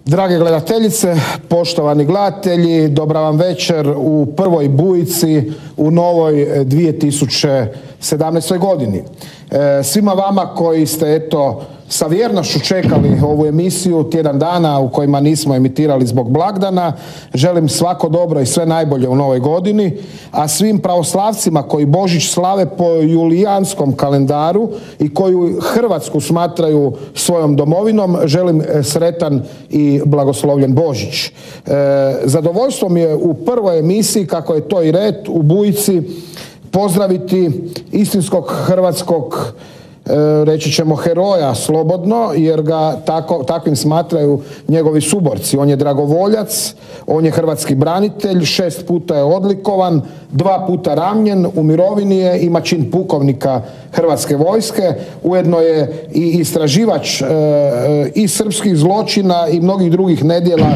Drage gledateljice, poštovani gledatelji, dobra vam večer u prvoj bujici u novoj 2017. godini. Svima vama koji ste sa vjernošću čekali ovu emisiju tjedan dana u kojima nismo emitirali zbog blagdana, želim svako dobro i sve najbolje u novoj godini, a svim pravoslavcima koji Božić slave po julijanskom kalendaru i koju Hrvatsku smatraju svojom domovinom, želim sretan i blagoslovljen Božić. Zadovoljstvo mi je u prvoj emisiji, kako je to i red, u bujici pozdraviti istinskog hrvatskog, reći ćemo, heroja slobodno, jer ga takvim smatraju njegovi suborci. On je dragovoljac, on je hrvatski branitelj, 6 puta je odlikovan, 2 puta ranjen, u mirovini je, ima čin pukovnika Hrvatske vojske, ujedno je i istraživač i srpskih zločina i mnogih drugih nedjela.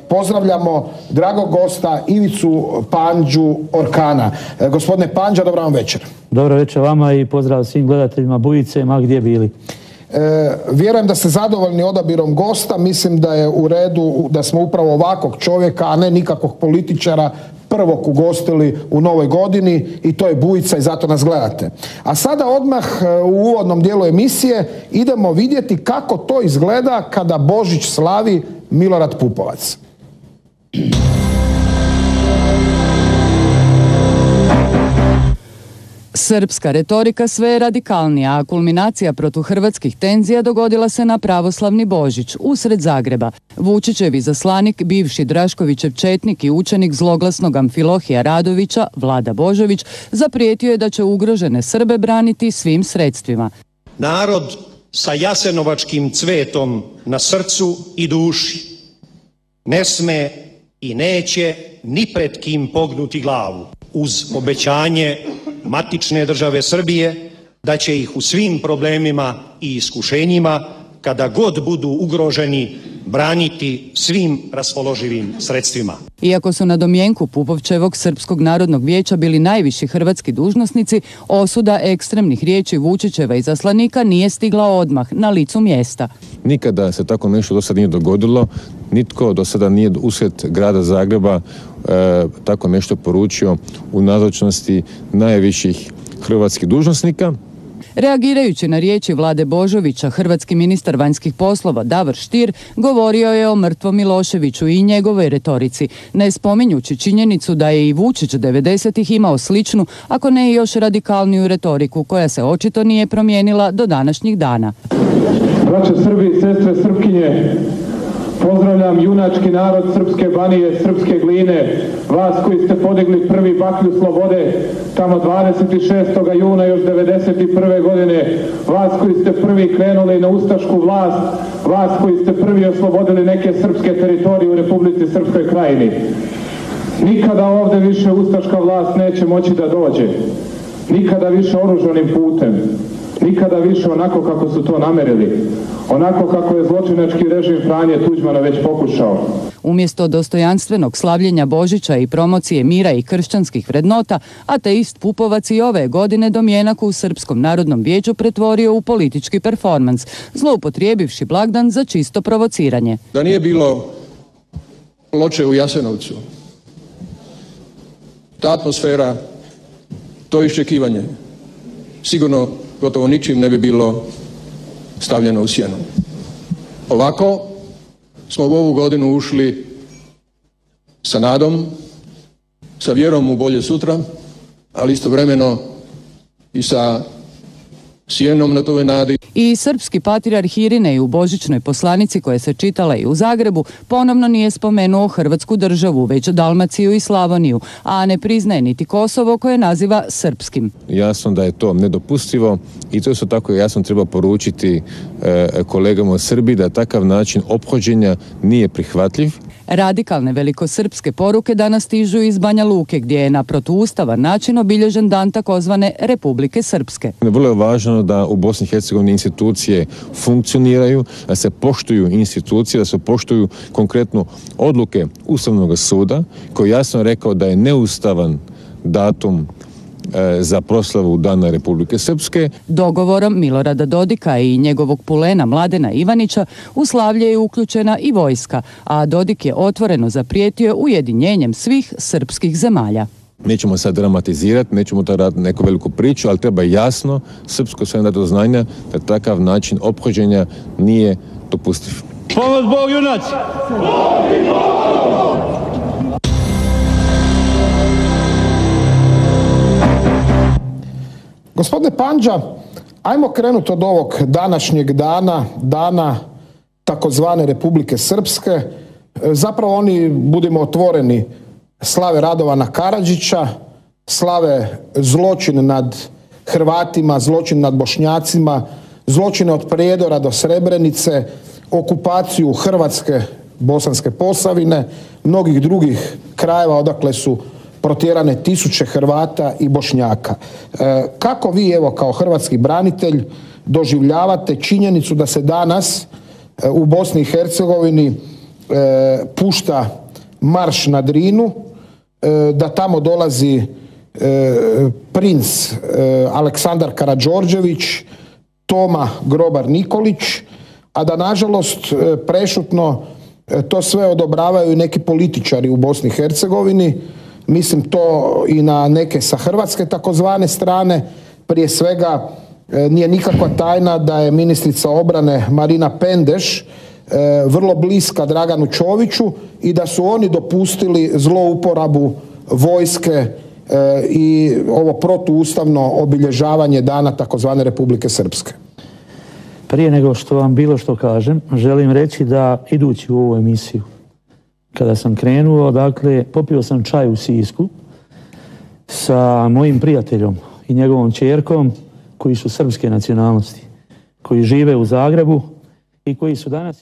Pozdravljamo dragog gosta Ivicu Pandžu Orkana. Gospodine Pandža, dobra vam večer. Dobro večer vama i pozdrav svim gledateljima Bujice, ma gdje bili. Vjerujem da ste zadovoljni odabirom gosta. Mislim da je u redu da smo upravo ovakvog čovjeka, a ne nikakvog političara, prvog ugostili u novoj godini, i to je Bujica i zato nas gledate. A sada odmah u uvodnom dijelu emisije idemo vidjeti kako to izgleda kada Božić slavi Milorad Pupovac. Srpska retorika sve je radikalnija, a kulminacija protuhrvatskih tenzija dogodila se na pravoslavni Božić usred Zagreba. Vučićev izaslanik, bivši Draškovićev četnik i učenik zloglasnog Amfilohija Radovića, Vlada Božović, zaprijetio je da će ugrožene Srbe braniti svim sredstvima. Narod sa jasenovačkim cvetom na srcu i duši ne sme i neće ni pred kim pognuti glavu, uz obećanje matične države Srbije da će ih u svim problemima i iskušenjima, kada god budu ugroženi, braniti svim raspoloživim sredstvima. Iako su na domjenku Pupovčevog Srpskog narodnog vijeća bili najviši hrvatski dužnosnici, osuda ekstremnih riječi Vučićeva izaslanika nije stigla odmah na licu mjesta. Nikada se tako nešto do sada nije dogodilo, nitko do sada nije usred grada Zagreba tako nešto poručio u nazočnosti najviših hrvatskih dužnosnika. Reagirajući na riječi Vlade Božovića, hrvatski ministar vanjskih poslova Davor Stier govorio je o mrtvom Miloševiću i njegovoj retorici, ne spominjući činjenicu da je i Vučić 90-ih imao sličnu, ako ne i još radikalniju retoriku, koja se očito nije promijenila do današnjih dana. Braćo Srbi i sestre Srpkinje, pozdravljam junački narod Srpske Banije, Srpske Gline, vas koji ste podigli prvi baklju slobode tamo 26. juna još 1991. godine, vas koji ste prvi krenuli na ustašku vlast, vas koji ste prvi oslobodili neke srpske teritorije u Republici Srpskoj Krajini. Nikada ovdje više ustaška vlast neće moći da dođe, nikada više oružanim putem, nikada više onako kako su to namerili, onako kako je zločinački režim Franje Tuđmana već pokušao. Umjesto dostojanstvenog slavljenja Božića i promocije mira i kršćanskih vrednota, ateist Pupovac i ove godine domjenak u Srpskom narodnom vijeću pretvorio u politički performans, zloupotrijebivši blagdan za čisto provociranje. Da nije bilo ploče u Jasenovcu, ta atmosfera, to iščekivanje, sigurno gotovo ničim ne bi bilo stavljeno u sjenu. Ovako smo u ovu godinu ušli sa nadom, sa vjerom u bolje sutra, ali istovremeno i sa sjenom na toj nadi. I srpski patrijarh Irinej u božićnoj poslanici koja se čitala i u Zagrebu ponovno nije spomenuo Hrvatsku državu, već Dalmaciju i Slavoniju, a ne priznaje niti Kosovo koje naziva srpskim. Jasno da je to nedopustivo i to isto tako jasno treba poručiti kolegama u Srbiji da takav način ophođenja nije prihvatljiv. Radikalne velikosrpske poruke danas stižu iz Banja Luke, gdje je na protuustavan način obilježen dan takozvane Republike Srpske. Vrlo je važno da u Bosni i Hercegovini institucije funkcioniraju, da se poštuju institucije, da se poštuju konkretno odluke Ustavnog suda, koji jasno rekao da je neustavan datum za proslavu Dana Republike Srpske. Dogovorom Milorada Dodika i njegovog pulena Mladena Ivanića u slavlje je uključena i vojska, a Dodik je otvoreno zaprijetio ujedinjenjem svih srpskih zemalja. Nećemo sad dramatizirati, nećemo to raditi neku veliku priču, ali treba jasno srpsko sve dati do znanja da takav način ophođenja nije dopustiv. Pomoć Bog, junaci! Gospodine Pandža, ajmo krenuti od ovog današnjeg dana takozvane Republike Srpske. Zapravo oni, budimo otvoreni, slave Radovana Karadžića, slave zločin nad Hrvatima, zločin nad Bošnjacima, zločine od Prijedora do Srebrenice, okupaciju Hrvatske, Bosanske Posavine, mnogih drugih krajeva odakle su protjerane tisuće Hrvata i Bošnjaka. Kako vi, evo, kao hrvatski branitelj doživljavate činjenicu da se danas u Bosni i Hercegovini pušta marš na Drinu, da tamo dolazi princ Aleksandar Karađorđević, Toma Grobar Nikolić, a da nažalost prešutno to sve odobravaju i neki političari u Bosni i Hercegovini. Mislim to i na neke sa hrvatske takozvane strane. Prije svega nije nikakva tajna da je ministrica obrane Marina Pendeš vrlo bliska Draganu Čoviću i da su oni dopustili zlouporabu vojske i ovo protuustavno obilježavanje dana takozvane Republike Srpske. Prije nego što vam bilo što kažem, želim reći da idući u ovu emisiju, kada sam krenuo, dakle, popio sam čaj u Sisku sa mojim prijateljom i njegovom ćerkom koji su srpske nacionalnosti, koji žive u Zagrebu i koji su danas...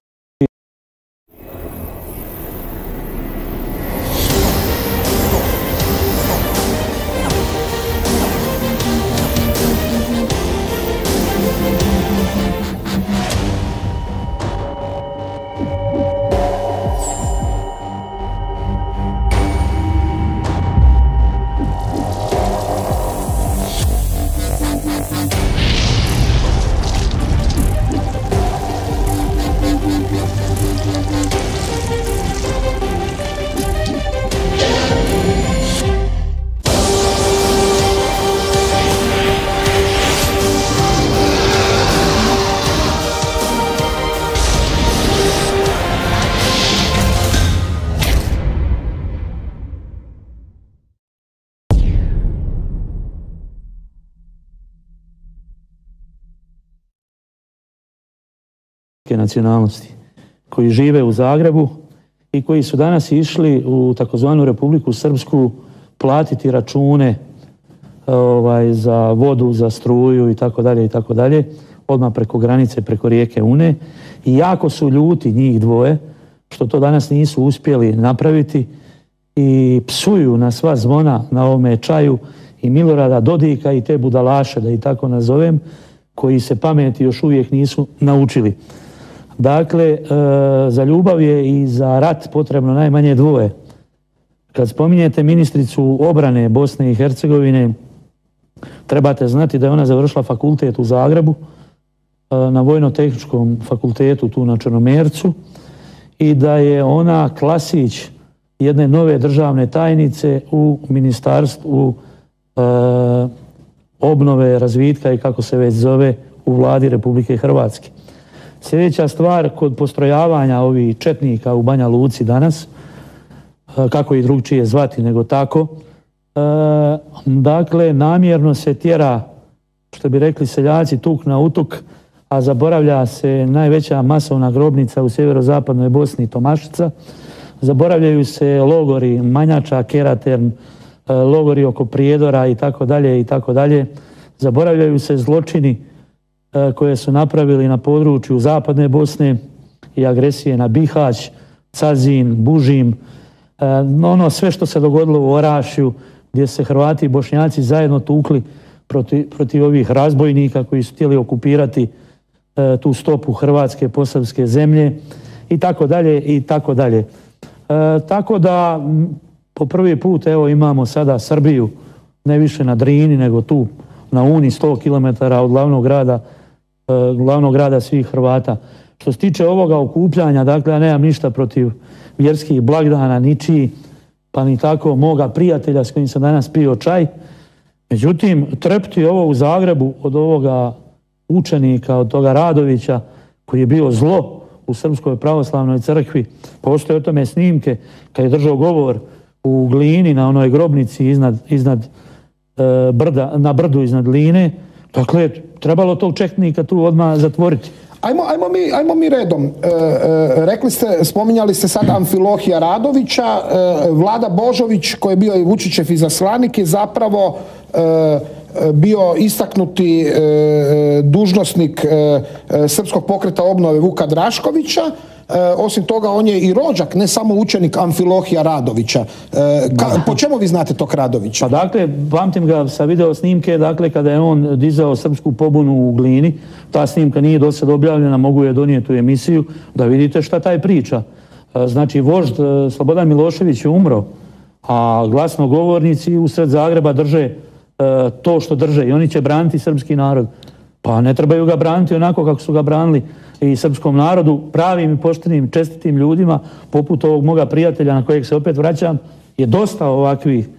nacionalnosti koji žive u Zagrebu i koji su danas išli u takozvanu Republiku Srpsku platiti račune za vodu, za struju i tako dalje, odmah preko granice, preko rijeke Une, i jako su ljuti njih dvoje što to danas nisu uspjeli napraviti i psuju na sva zvona na ovome čaju i Milorada Dodika i te budalaše, da ih tako nazovem, koji se pameti još uvijek nisu naučili. Dakle, za ljubav je i za rat potrebno najmanje dvoje. Kad spominjete ministricu obrane Bosne i Hercegovine, trebate znati da je ona završila fakultet u Zagrebu, na Vojno-tehničkom fakultetu tu na Črnomercu, i da je ona klasić jedne nove državne tajnice u Ministarstvu obnove, razvitka i kako se već zove u Vladi Republike Hrvatske. Sljedeća stvar, kod postrojavanja ovih četnika u Banja Luci danas, kako i drugčije zvati nego tako, dakle, namjerno se tjera, što bi rekli seljaci, tuk na utuk, a zaboravlja se najveća masovna grobnica u sjeverozapadnoj Bosni, Tomašica. Zaboravljaju se logori Manjača, Keratern, logori oko Prijedora i tako dalje i tako dalje. Zaboravljaju se zločini koje su napravili na području zapadne Bosne i agresije na Bihać, Cazin, Bužim, ono sve što se dogodilo u Orašju, gdje se Hrvati i Bošnjaci zajedno tukli protiv ovih razbojnika koji su htjeli okupirati tu stopu Hrvatske posavske zemlje i tako dalje i tako dalje. Tako da po prvi put evo imamo sada Srbiju ne više na Drini, nego tu na Uni, 100 km od glavnog grada svih Hrvata. Što se tiče ovoga okupljanja, dakle, ja nemam ništa protiv vjerskih blagdana, ničiji, pa ni tako moga prijatelja s kojim sam danas pio čaj. Međutim, trepti ovo u Zagrebu od ovoga učenika, od toga Radovića, koji je bio zlo u Srpskoj pravoslavnoj crkvi, postoje o tome snimke, kad je držao govor u Glini na onoj grobnici iznad brda, na brdu iznad Line. Dakle, trebalo tog četnika tu odmah zatvoriti. Ajmo mi redom. Rekli ste, spominjali ste sad Amfilohija Radovića, Vlada Božović koji je bio i Vučićev izaslanik je zapravo bio istaknuti dužnosnik Srpskog pokreta obnove Vuka Draškovića. Osim toga, on je i rođak, ne samo učenik Amfilohija Radovića. Po čemu vi znate tog Radovića? Pa dakle, pamtim ga sa video snimke, dakle, kada je on dizao srpsku pobunu u Glini. Ta snimka nije do sad objavljena, mogu je donijeti u emisiju, da vidite šta taj priča. Znači, vožd Slobodan Milošević je umro, a glasnogovornici usred Zagreba drže to što drže i oni će braniti srpski narod. Pa ne trebaju ga braniti onako kako su ga branili i srpskom narodu, pravim i poštenim, čestitim ljudima, poput ovog moga prijatelja na kojeg se opet vraćam, je dosta ovakvih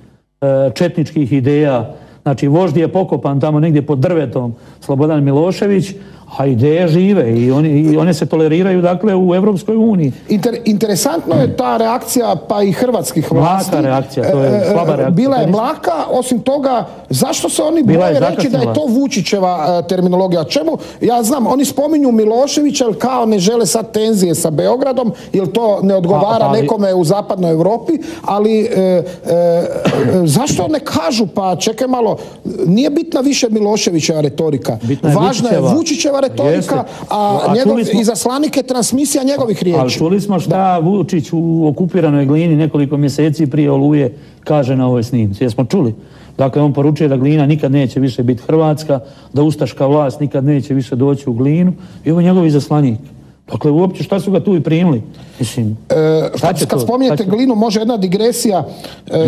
četničkih ideja. Znači, vožd je pokopan tamo negdje pod drvetom, Slobodan Milošević, a ideje žive i one se toleriraju, dakle, u Evropskoj uniji. Interesantno je ta reakcija, pa i hrvatskih vlasti. Mlaka reakcija, to je slaba reakcija. Bila je mlaka, osim toga, zašto se oni boje reći da je to Vučićeva terminologija? Čemu? Ja znam, oni spominju Miloševića, jer kao ne žele sad tenzije sa Beogradom, jer to ne odgovara nekome u zapadnoj Europi, ali zašto ne kažu, pa čekaj malo, nije bitna više Miloševićeva retorika. Važna je Vučićeva retorika, a izaslanik je transmisija njegovih riječi. Ali čuli smo šta Vučić u okupiranoj Glini nekoliko mjeseci prije Oluje kaže na ovoj snimci. Jesmo čuli? Dakle, on poručuje da Glina nikad neće više biti Hrvatska, da ustaška vlast nikad neće više doći u Glinu i ovo je njegov izaslanik. Dakle, uopće šta su ga tu i primili? Mislim, kad spominjete Glinu, može jedna digresija.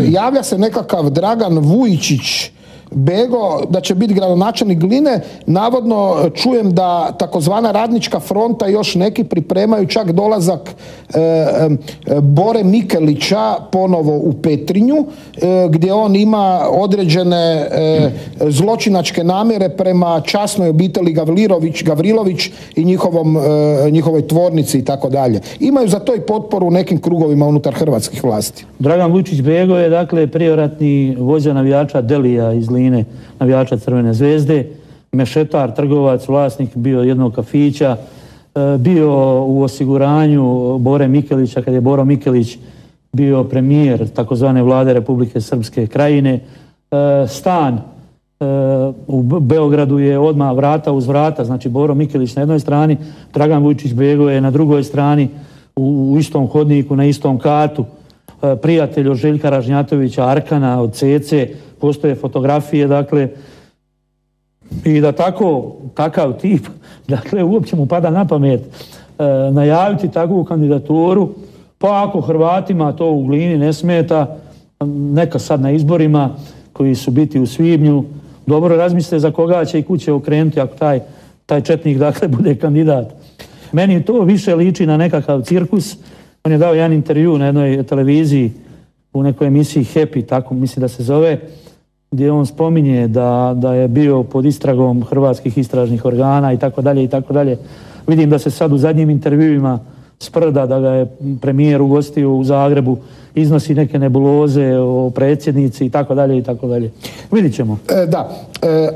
Javlja se nekakav Dragan Vujičić Bego da će biti gradonačelnik Gline. Navodno čujem da takozvana Radnička fronta i još neki pripremaju čak dolazak Bore Mikelića ponovo u Petrinju, gdje on ima određene zločinačke namjere prema časnoj obitelji Gavrilović i njihovoj tvornici i tako dalje. Imaju za to i potporu u nekim krugovima unutar hrvatskih vlasti. Dragan Vučić Bego je, dakle, prijeratni vođa navijača Delija iz Gline, navijača Crvene zvezde, mešetar, trgovac, vlasnik bio jednog kafića, bio u osiguranju Bore Mikelića kad je Boro Mikelić bio premijer takozvane vlade Republike Srpske Krajine. Stan u Beogradu je odmah vrata uz vrata, znači Boro Mikelić na jednoj strani, Dragan Vučić Bego je na drugoj strani, u istom hodniku, na istom katu. Prijatelj od Željka Ražnjatovića, Arkana, od Cece, postoje fotografije, dakle, i da takav tip, dakle, uopće mu pada na pamet najaviti takvu kandidaturu, pa ako Hrvatima to u Glini ne smeta, neka sad na izborima koji su biti u svibnju, dobro razmisle za koga će i kuće okrenuti ako taj četnik, dakle, bude kandidat. Meni to više liči na nekakav cirkus. On je dao jedan intervju na jednoj televiziji u nekoj emisiji Happy, tako mislim da se zove, gdje on spominje da je bio pod istragom hrvatskih istražnih organa i tako dalje i tako dalje. Vidim da se sad u zadnjim intervjuima sprda da ga je premijer ugostio u Zagrebu, iznosi neke nebuloze o predsjednici i tako dalje i tako dalje. Vidit ćemo. Da.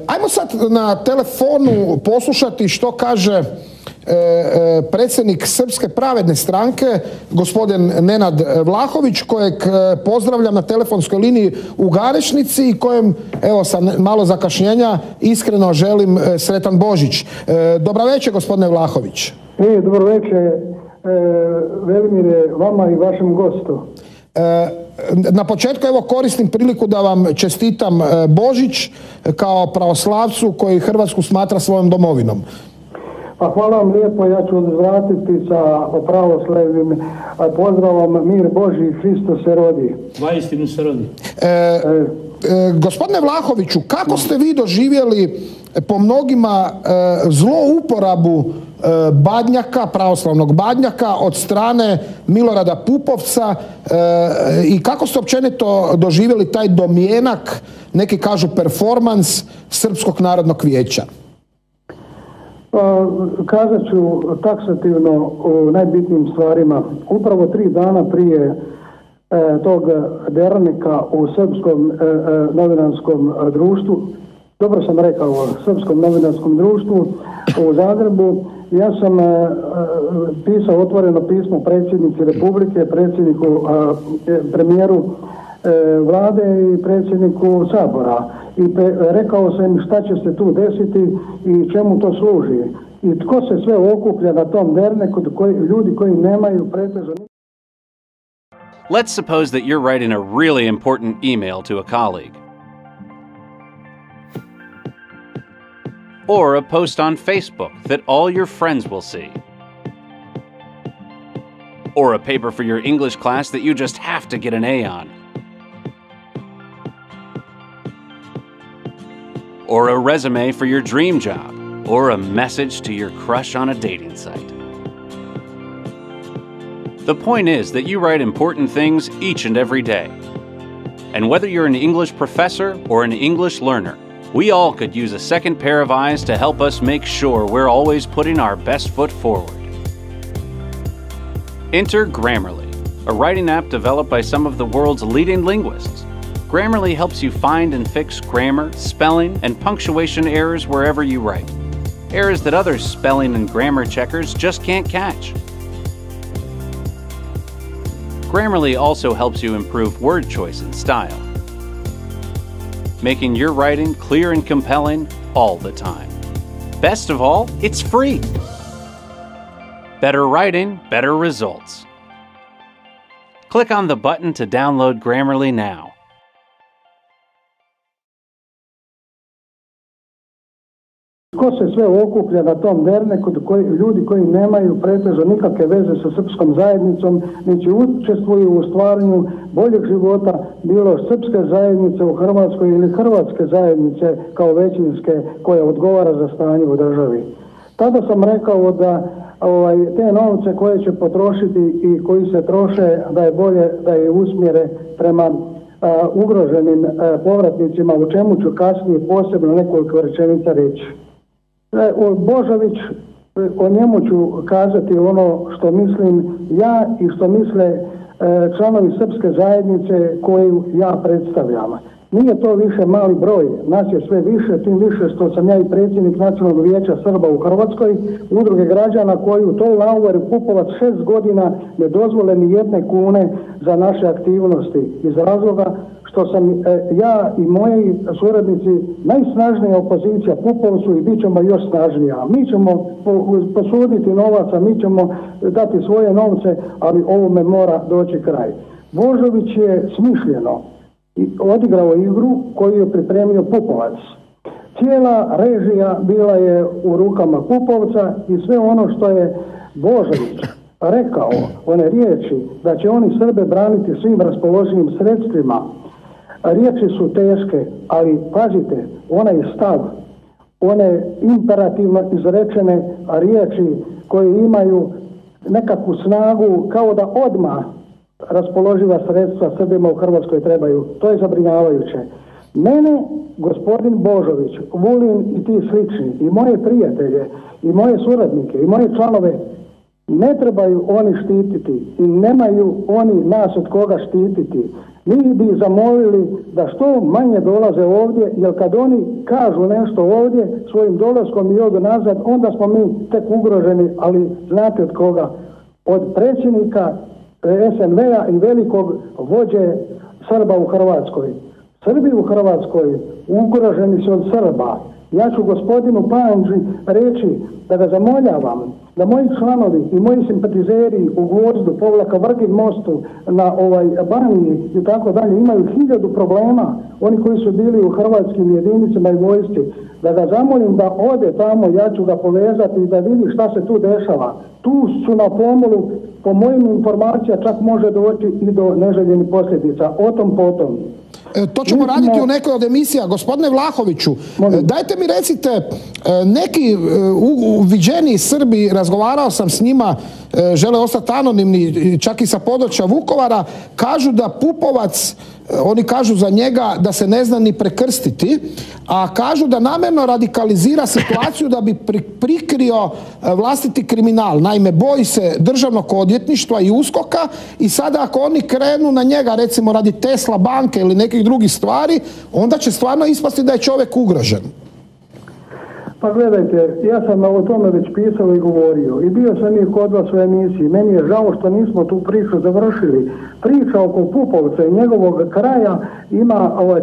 Ajmo sad na telefonu poslušati što kaže predsjednik Srpske pravedne stranke, gospodin Nenad Vlahović, kojeg pozdravljam na telefonskoj liniji u Garešnici i kojem, evo, sa malo zakašnjenja iskreno želim sretan Božić. Dobra večer, gospodine Vlahović. Dobro večer, Velimire, vama i vašem gostu. Na početku, evo, koristim priliku da vam čestitam Božić kao pravoslavcu koji Hrvatsku smatra svojom domovinom. Pa hvala vam lijepo, ja ću odvratiti sa pravoslavnim pozdravom, mir Božji, Hristos se rodi. Vaistinu se rodi. Gospodine Vlahoviću, kako ste vi doživjeli po mnogima zlouporabu Badnjaka, pravoslavnog Badnjaka od strane Milorada Pupovca i kako ste općenito doživjeli taj domjenak, neki kažu performans Srpskog narodnog vijeća? Kazat ću taksativno o najbitnijim stvarima. Upravo 3 dana prije tog dernika u Srpskom novinarskom društvu, dobro sam rekao, Srpskom novinarskom društvu u Zagrebu, ja sam pisao otvoreno pismo predsjednici Republike, predsjedniku, premijeru vlade i predsjedniku Sabora. I rekao sam im šta će se tu desiti i čemu to služi. I tko se sve okuplja na tom derneku, ljudi koji nemaju pretežno. Let's suppose that you're writing a really important email to a colleague. Or a post on Facebook that all your friends will see. Or a paper for your English class that you just have to get an A on. Or a resume for your dream job. Or a message to your crush on a dating site. The point is that you write important things each and every day. And whether you're an English professor or an English learner, we all could use a second pair of eyes to help us make sure we're always putting our best foot forward. Enter Grammarly, a writing app developed by some of the world's leading linguists. Grammarly helps you find and fix grammar, spelling, and punctuation errors wherever you write. Errors that other spelling and grammar checkers just can't catch. Grammarly also helps you improve word choice and style, making your writing clear and compelling all the time. Best of all, it's free. Better writing, better results. Click on the button to download Grammarly now. Ko se sve okuplja na tom derneku, ljudi koji nemaju pretežno nikakve veze sa srpskom zajednicom, niti učestvuju u stvaranju boljeg života, bilo srpske zajednice u Hrvatskoj ili hrvatske zajednice kao većinske koja odgovara za stanje u državi. Tada sam rekao da te novce koje će potrošiti i koji se troše, da je bolje da je usmjere prema ugroženim povratnicima, u čemu ću kasnije posebno nekoliko rečenica reći. Božović, o njemu ću kazati ono što mislim ja i što misle članovi srpske zajednice koju ja predstavljam. Nije to više mali broj, nas je sve više, tim više što sam ja i predsjednik Nacionalnog vijeća Srba u Hrvatskoj, udruge građana koji u toj Lauer Pupovac 6 godina ne dozvole ni 1 kune za naše aktivnosti. Iz razloga što sam ja i moji suradnici najsnažnija opozicija Pupovcu i bit ćemo još snažnija. Mi ćemo posuditi novaca, mi ćemo dati svoje novce, ali ovome mora doći kraj. Božović je smišljeno odigrao igru koju je pripremio Pupovac. Cijela režija bila je u rukama Pupovca i sve ono što je Božović rekao, one riječi da će oni Srbe braniti svim raspoloživim sredstvima, riječi su teške, ali pazite, onaj stav, one imperativno izrečene riječi koje imaju nekakvu snagu kao da odmah raspoloživa sredstva Srbima u Hrvatskoj trebaju. To je zabrinjavajuće. Mene, gospodin Božović, Vulin i ti slični, i moje prijatelje, i moje suradnike, i moje članove, ne trebaju oni štititi i nemaju oni nas od koga štititi. Mi bi zamolili da što manje dolaze ovdje, jer kad oni kažu nešto ovdje svojim dolaskom i odu nazad, onda smo mi tek ugroženi, ali znate od koga? Od predsjednika SNV-a i velikog vođe Srba u Hrvatskoj. Srbi u Hrvatskoj ugroženi su od Srba. Ja ću gospodinu Panđi reći da ga zamoljavam da moji članovi i moji simpatizeri u Gvozdu, Vrgin mostu, na Baniji i tako dalje imaju 1000 problema, oni koji su bili u hrvatskim jedinicama i vojsci, da ga zamolim da ode tamo, ja ću ga povezati i da vidi šta se tu dešava. Tu su na pomolu, po mojim informacijama, čak može doći i do neželjenih posljedica. O tom potom. To ćemo raditi u nekoj od emisija. Gospodine Vlahoviću, dajte mi recite, neki uviđeni Srbi, razgovarao sam s njima, žele ostati anonimni, čak i sa područja Vukovara, kažu da Pupovac, oni kažu za njega da se ne zna ni prekrstiti, a kažu da namjerno radikalizira situaciju da bi prikrio vlastiti kriminal. Naime, boji se državnog odvjetništva i USKOK-a i sada ako oni krenu na njega, recimo radi Tesla banke ili nekih drugih stvari, onda će stvarno ispasti da je čovjek ugrožen. Pa gledajte, ja sam o tome već pisao i govorio i bio sam i kod vas u emisiji. Meni je žao što nismo tu priču završili. Priča oko Pupovca i njegovog kraja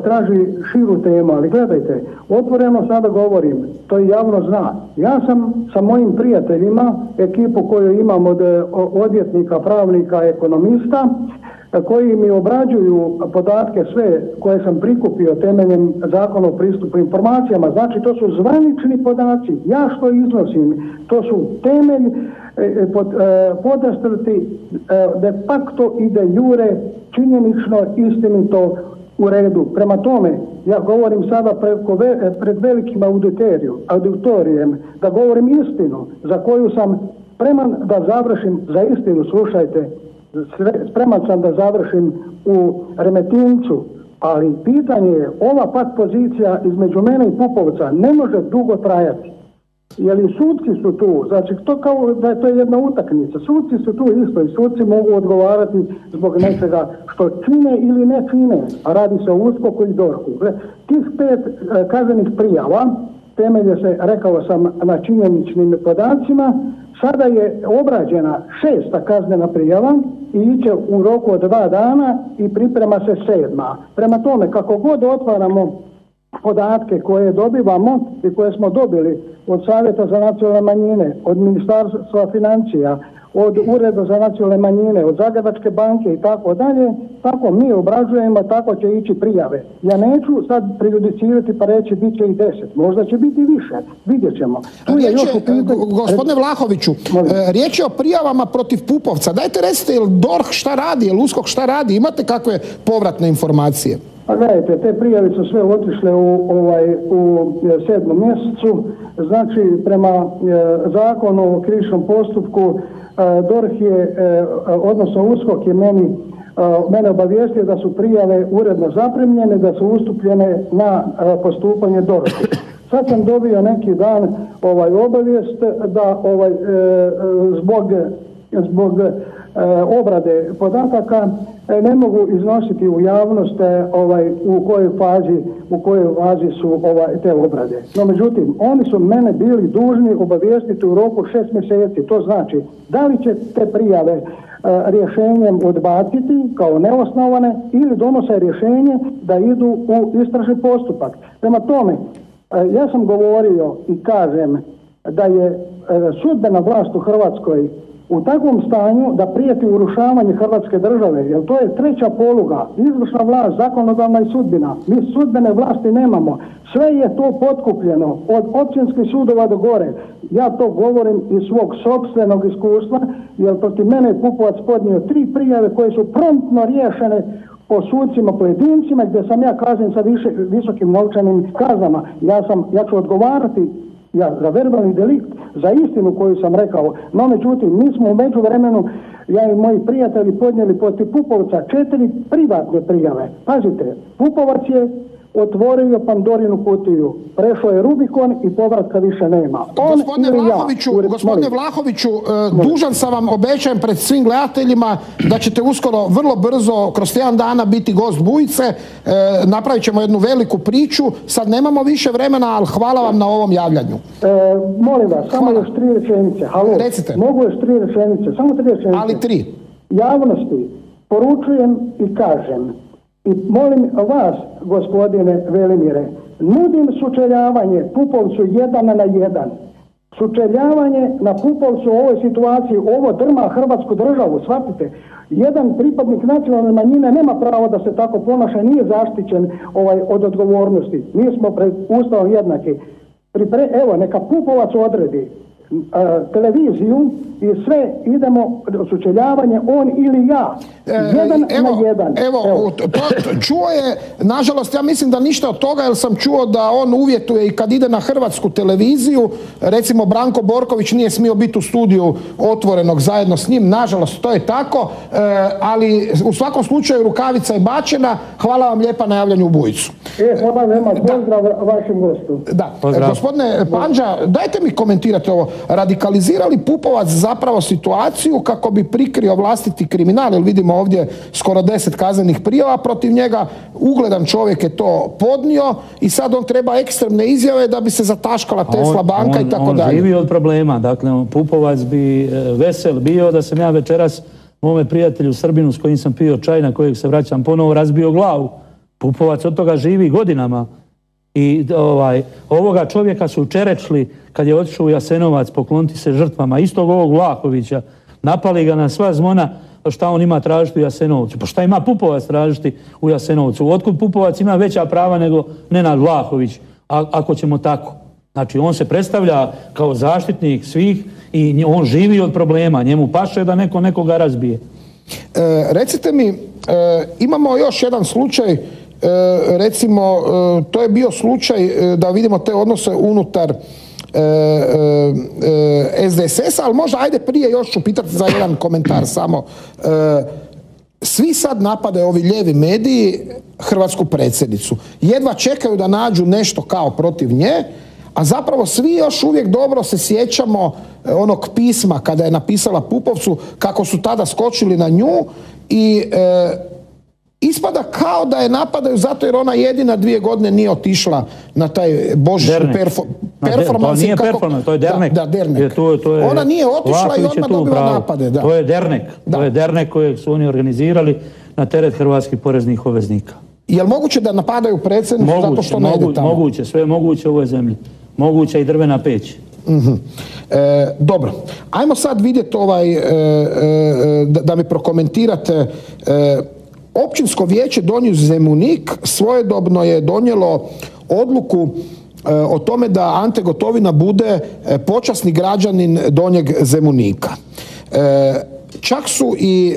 traži širu temu, ali gledajte, otvoreno sada govorim, to i javno zna. Ja sam sa mojim prijateljima, ekipu koju imam od odvjetnika, pravnika, ekonomista, koji mi obrađuju podatke sve koje sam prikupio temeljem zakona o pristupu informacijama. Znači, to su zvanični podaci. Ja što iznosim, to su temelj podastrti de facto i de jure činjenično istinito u redu. Prema tome, ja govorim sada pred velikim auditorijem, da govorim istinu za koju sam spreman da završim za istinu, slušajte, spreman sam da završim u Remetincu, ali pitanje je, ova pat pozicija između mene i Pupovca ne može dugo trajati. Jer i sudci su tu, znači to kao da je to jedna utakmica, sudci su tu isto i sudci mogu odgovarati zbog nečega što čine ili ne čine, a radi se o USKOK-u i DORH-u. Tih 5 kaznenih prijava temelje se, rekao sam, na činjeničnim podacima. Sada je obrađena 6. kaznena prijava i iće u roku od 2 dana i priprema se 7. Prema tome, kako god otvaramo podatke koje dobivamo i koje smo dobili od Savjeta za nacionalne manjine, od Ministarstva financija, od Ureda za nacionalne manjine, od Zagrebačke banke i tako dalje, tako mi obrađujemo, tako će ići prijave. Ja neću sad prejudicirati pa reći bit će i 10, možda će biti više, vidjet ćemo. Gospodine Vlahoviću, riječ je o prijavama protiv Pupovca. Dajte recite, jel DORH šta radi, jel USKOK šta radi, imate kakve povratne informacije? Pa gledajte, te prijave su sve otišle u 7. mjesecu, znači prema zakonu o krivičnom postupku DORH je, odnosno USKOK je mene obavijestio da su prijave uredno zaprimljene, da su ustupljene na postupanje DORH-u. Sad sam dobio neki dan obavijest da zbog obrade podataka ne mogu iznositi u javnost u kojoj fazi su te obrade. No međutim, oni su mene bili dužni obavijestiti u roku 6 mjeseci. To znači, da li će te prijave rješenjem odbaciti kao neosnovane ili donose rješenje da idu u istražni postupak. Prema tome, ja sam govorio i kažem da je sudbena vlast u Hrvatskoj u takvom stanju da prijeti urušavanje Hrvatske države, jer to je treća poluga, izvršna vlast, zakonodavna i sudbena. Mi sudbene vlasti nemamo. Sve je to potkupljeno od općinskih sudova do gore. Ja to govorim iz svog sopstvenog iskustva, jer protiv mene je Pupovac podnio 3 prijave koje su promptno riješene po sucima pojedincima, gdje sam ja kažnjen sa visokim novčanim kaznama. Ja ću odgovarati za verbalni delikt, za istinu koju sam rekao. No međutim, mi smo u međuvremenu, ja i moji prijatelji, podnijeli protiv Pupovca 4 privatne prijave. Pazite, Pupovac je otvorio Pandorinu kutiju, prešao je Rubikon i povratka više nema. Gospodine Vlahoviću, dužan sam vam, obećajem pred svim gledateljima da ćete uskoro vrlo brzo, kroz 1 dana biti gost Bujice, napravit ćemo jednu veliku priču, sad nemamo više vremena, ali hvala vam na ovom javljanju. Molim vas, samo još 3 rečenice. Halo, recite. Mogu još 3 rečenice, samo 3 rečenice. Ali 3. Javnosti poručujem i kažem, i molim vas, gospodine Velimire, nudim sučeljavanje Pupovcu 1 na 1. Sučeljavanje na Pupovcu u ovoj situaciji, ovo drma Hrvatsku državu, shvatite. Jedan pripadnik nacionalne manjine nema pravo da se tako ponaša, nije zaštićen od odgovornosti. Mi smo pred Ustavom jednaki. Evo, neka Pupovac odredi televiziju i sve idemo sučeljavanje on ili ja. Jedan na jedan. Evo, čuo je, nažalost, ja mislim da ništa od toga, jer sam čuo da on uvjetuje i kad ide na hrvatsku televiziju, recimo Branko Borković nije smio biti u studiju Otvorenog zajedno s njim, nažalost to je tako, ali u svakom slučaju rukavica je bačena. Hvala vam lijepa na javljanju u Bujicu. Hvala vam, pozdrav vašem gostu. Da, gospodine Pandža, dajte mi komentirate ovo. Radikalizira li Pupovac zapravo situaciju kako bi prikrio vlastiti kriminal, jer vidimo ovdje skoro 10 kaznenih prijava protiv njega, ugledan čovjek je to podnio i sad on treba ekstremne izjave da bi se zataškala Tesla banka i tako dalje. On živi od problema, dakle Pupovac bi vesel bio da sam ja večeras mome prijatelju Srbinu s kojim sam pio čaj, na kojeg se vraćam ponovo, razbio glavu. Pupovac od toga živi godinama. I ovoga čovjeka su čerečli kad je otišao u Jasenovac pokloniti se žrtvama istog ovog Vlahovića, napali ga na sva zvona šta on ima tražiti u Jasenovcu. Pa šta ima Pupovac tražiti u Jasenovcu? Otkud Pupovac ima veća prava nego Nenad Vlahović, ako ćemo tako? Znači on se predstavlja kao zaštitnik svih i on živi od problema, njemu paše da neko nekoga razbije. Recite mi, imamo još jedan slučaj, recimo to je bio slučaj da vidimo te odnose unutar SDSS-a, ali možda ajde prije još ću pitati za jedan komentar samo. Svi sad napadaju ovi lijevi mediji hrvatsku predsjednicu. Jedva čekaju da nađu nešto kao protiv nje, a zapravo svi još uvijek dobro se sjećamo onog pisma kada je napisala Pupovcu, kako su tada skočili na nju i ispada kao da je napadaju zato jer ona jedina 2 godine nije otišla na taj božićni performans. To nije performans, to je dernek. Da, dernek. Ona nije otišla i odmah dobiva napade. Da. To je dernek. To je dernek kojeg su oni organizirali na teret hrvatskih poreznih obveznika. Je li moguće da napadaju predsjednicu zato što ne ide tamo? Moguće, sve je moguće u ovoj zemlji. Moguće i drvena peć. Dobro, ajmo sad vidjeti da mi prokomentirate. Općinsko vijeće Donji Zemunik svojedobno je donijelo odluku o tome da Ante Gotovina bude počasni građanin Donjeg Zemunika. Čak su i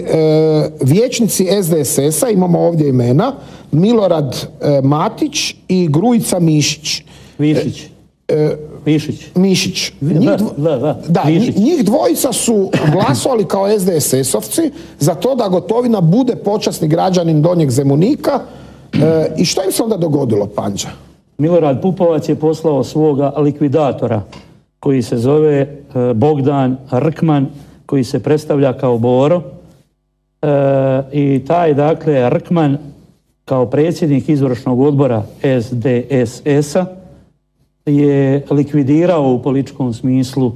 vijećnici SDSS-a, imamo ovdje imena, Milorad Matić i Grujica Mišić. Mišić. Njih dvojica su glasovali kao SDSS-ovci za to da Gotovina bude počasni građanin Donjeg Zemunika. I što im se onda dogodilo, Pandža? Milorad Pupovac je poslao svoga likvidatora koji se zove Bogdan Rkman, koji se predstavlja kao Boro. I taj, dakle, Rkman kao predsjednik izvršnog odbora SDSS-a je likvidirao u političkom smislu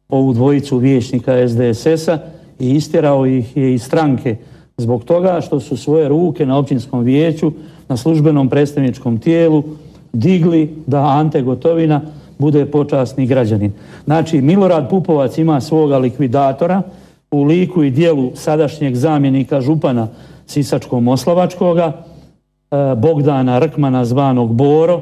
ovu dvojicu vijećnika SDSS-a i istjerao ih je iz stranke zbog toga što su svoje ruke na općinskom vijeću, na službenom predstavničkom tijelu digli da Ante Gotovina bude počasni građanin. Znači, Milorad Pupovac ima svoga likvidatora u liku i dijelu sadašnjeg zamjenika župana Sisačko-moslavačkoga, Bogdana Rkmana zvanog Boro,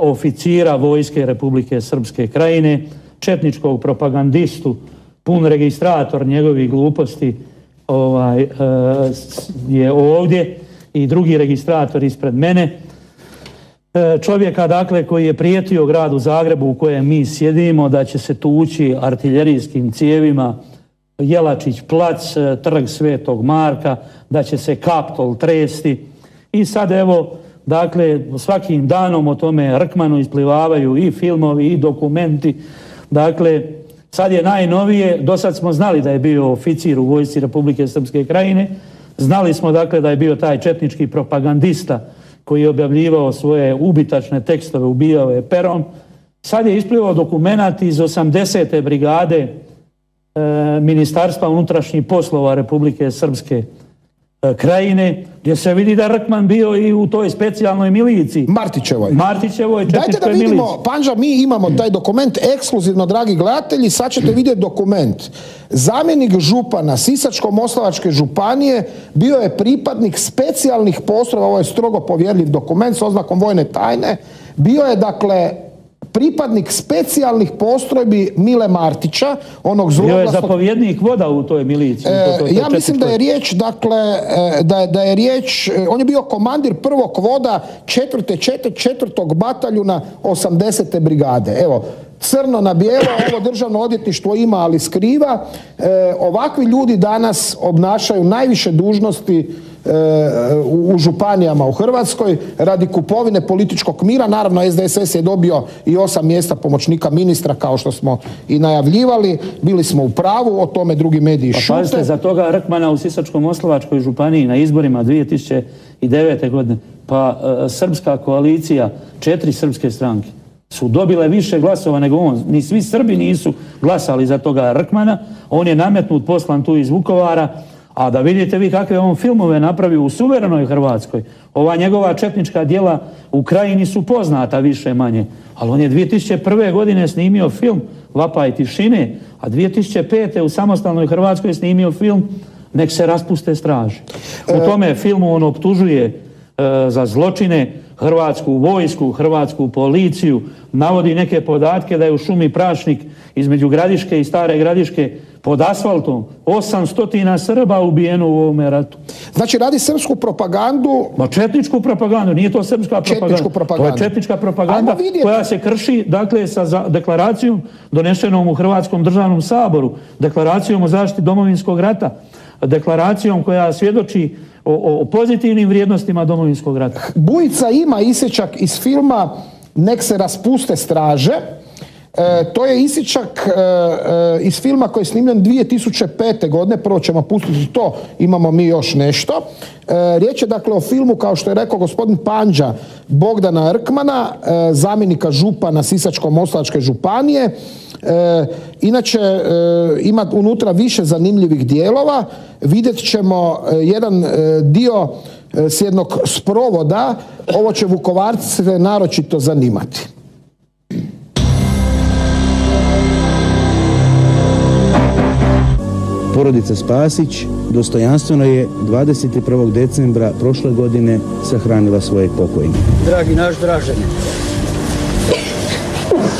oficira vojske Republike Srpske Krajine, četničkog propagandistu, pun registrator njegovih gluposti je ovdje i drugi registrator ispred mene. Čovjeka, dakle, koji je prijetio gradu Zagrebu u kojem mi sjedimo da će se tući artiljerijskim cijevima Jelačić plac, trg Svetog Marka, da će se Kaptol tresti. I sad evo, dakle, svakim danom o tome Rkmanu isplivavaju i filmovi i dokumenti. Dakle, sad je najnovije, do sad smo znali da je bio oficir u vojsci Republike Srpske Krajine, znali smo, dakle, da je bio taj četnički propagandista koji je objavljivao svoje ubitačne tekstove, ubijao je perom. Sad je isplivao dokumenat iz 80. brigade Ministarstva unutrašnjih poslova Republike Srpske Krajine, gdje se vidi da Rkman bio i u toj specijalnoj miliciji. Martićevoj četničkoj Dajte da vidimo, miliciji. Pandža, mi imamo taj dokument ekskluzivno, dragi gledatelji, sad ćete vidjeti dokument. Zamjenik župana Sisačko-moslavačke županije bio je pripadnik specijalnih postrojba, ovo je strogo povjerljiv dokument s oznakom vojne tajne, bio je, dakle, pripadnik specijalnih postrojbi Mile Martića, onog zloglasnog... Bio je zapovjednik voda u toj miliciji. Ja mislim da je riječ, dakle, da je riječ, on je bio komandir prvog voda 4. bataljuna 80. brigade. Evo, crno na bijelo, ovo državno odvjetništvo ima, ali skriva. Ovakvi ljudi danas obnašaju najviše dužnosti u županijama u Hrvatskoj radi kupovine političkog mira. Naravno, SDSS je dobio i 8 mjesta pomoćnika ministra, kao što smo i najavljivali. Bili smo u pravu, o tome drugi mediji šute. Pa pazite, za toga Rkmana u Sisačko-moslavačkoj županiji na izborima 2009. godine, pa srpska koalicija, 4 srpske stranke su dobile više glasova nego on. Ni svi Srbi nisu glasali za toga Rkmana. On je nametnut, poslan tu iz Vukovara. A da vidite vi kakve on filmove napravio u suverenoj Hrvatskoj. Ova njegova četnička djela u Krajini su poznata više manje. Ali on je 2001. godine snimio film Vapaj tišine, a 2005. u samostalnoj Hrvatskoj snimio film Nek se raspuste straže. U tome filmu on optužuje za zločine Hrvatsku vojsku, Hrvatsku policiju, navodi neke podatke da je u šumi Prašnik između Gradiške i Stare Gradiške pod asfaltom 800 Srba ubijeno u ovome ratu. Znači radi srpsku propagandu... Ma četničku propagandu, nije to srpska propaganda. To je četnička propaganda koja se krši, dakle, sa deklaracijom donešenom u Hrvatskom državnom saboru, deklaracijom o zaštiti Domovinskog rata, deklaracijom koja svjedoči o pozitivnim vrijednostima Domovinskog rata. Bujica ima isječak iz filma Nek se raspuste straže. To je isječak iz filma koji je snimljen 2005. godine. Prvo ćemo pustiti to, imamo mi još nešto. Riječ je dakle o filmu, kao što je rekao gospodin Pandža, Bogdana Rkmana, zamjenika župana Sisačko-moslavačke županije. Inače ima unutra više zanimljivih dijelova. Vidjet ćemo jedan dio s jednog sprovoda. Ovo će Vukovarce naročito zanimati. Porodica Spasić dostojanstveno je 21. decembra prošle godine sahranila svoje pokojnike. Dragi naš Dražene,